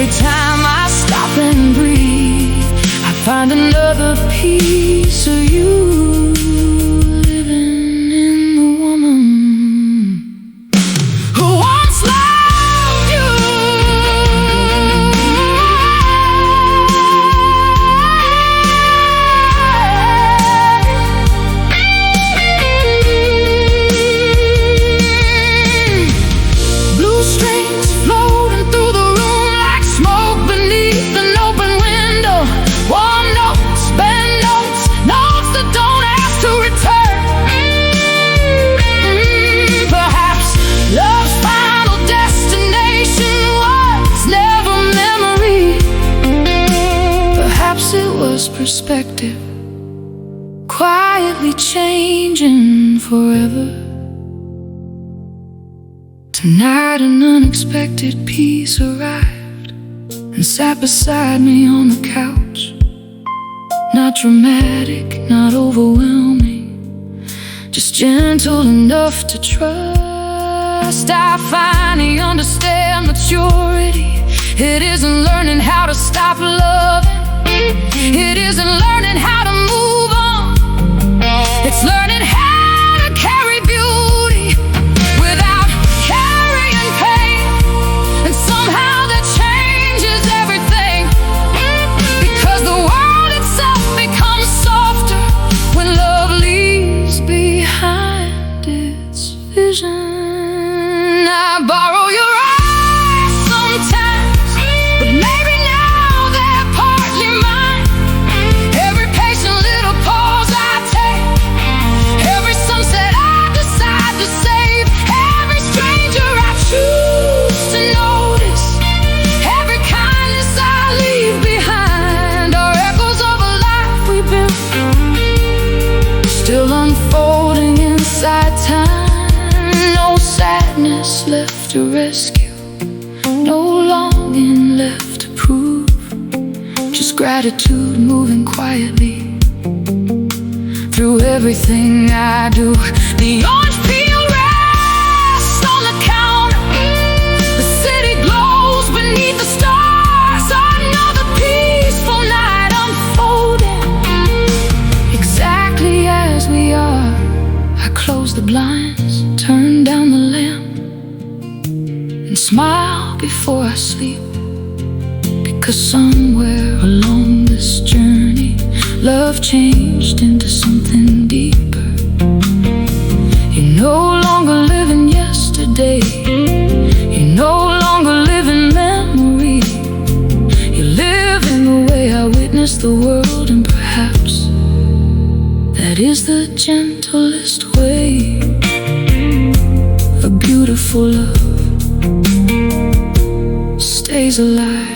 Every time I stop and breathe, I find another piece of you living in the woman who once loved you. Blue strings floating through the room like smoke beneath an open window. Warm notes, bend notes, notes that don't ask to return. Perhaps love's final destination was never memory. Perhaps it was perspective, quietly changing forever. Tonight an unexpected piece arrived and sat beside me on the couch. Not dramatic, not overwhelming, just gentle enough to trust. I finally understand maturity. It isn't learning how to stop loving. It isn't learning how to move on. It's learning how to carry beauty without carrying pain. And somehow that changes everything, because the world itself becomes softer when love leaves behind its vision. I borrow your eyes sometimes, but maybe now they're partly mine. Every patient little pause I take, every sunset I decide to save, every stranger I choose to notice, every kindness I leave behind are echoes of a life we built, still unfolding inside time. No sadness left to rescue, no longing left to prove, just gratitude moving quietly through everything I do. The orange peel rests on the counter, the city glows beneath the stars. Another peaceful night unfolding, exactly as we are. I close the blinds, turn down the lamp, and smile before I sleep, because somewhere along this journey, love changed into something deeper. You no longer live in yesterday, you no longer live in memory. You live in the way I witness the world, and perhaps that is the gentlest way a beautiful love stays alive.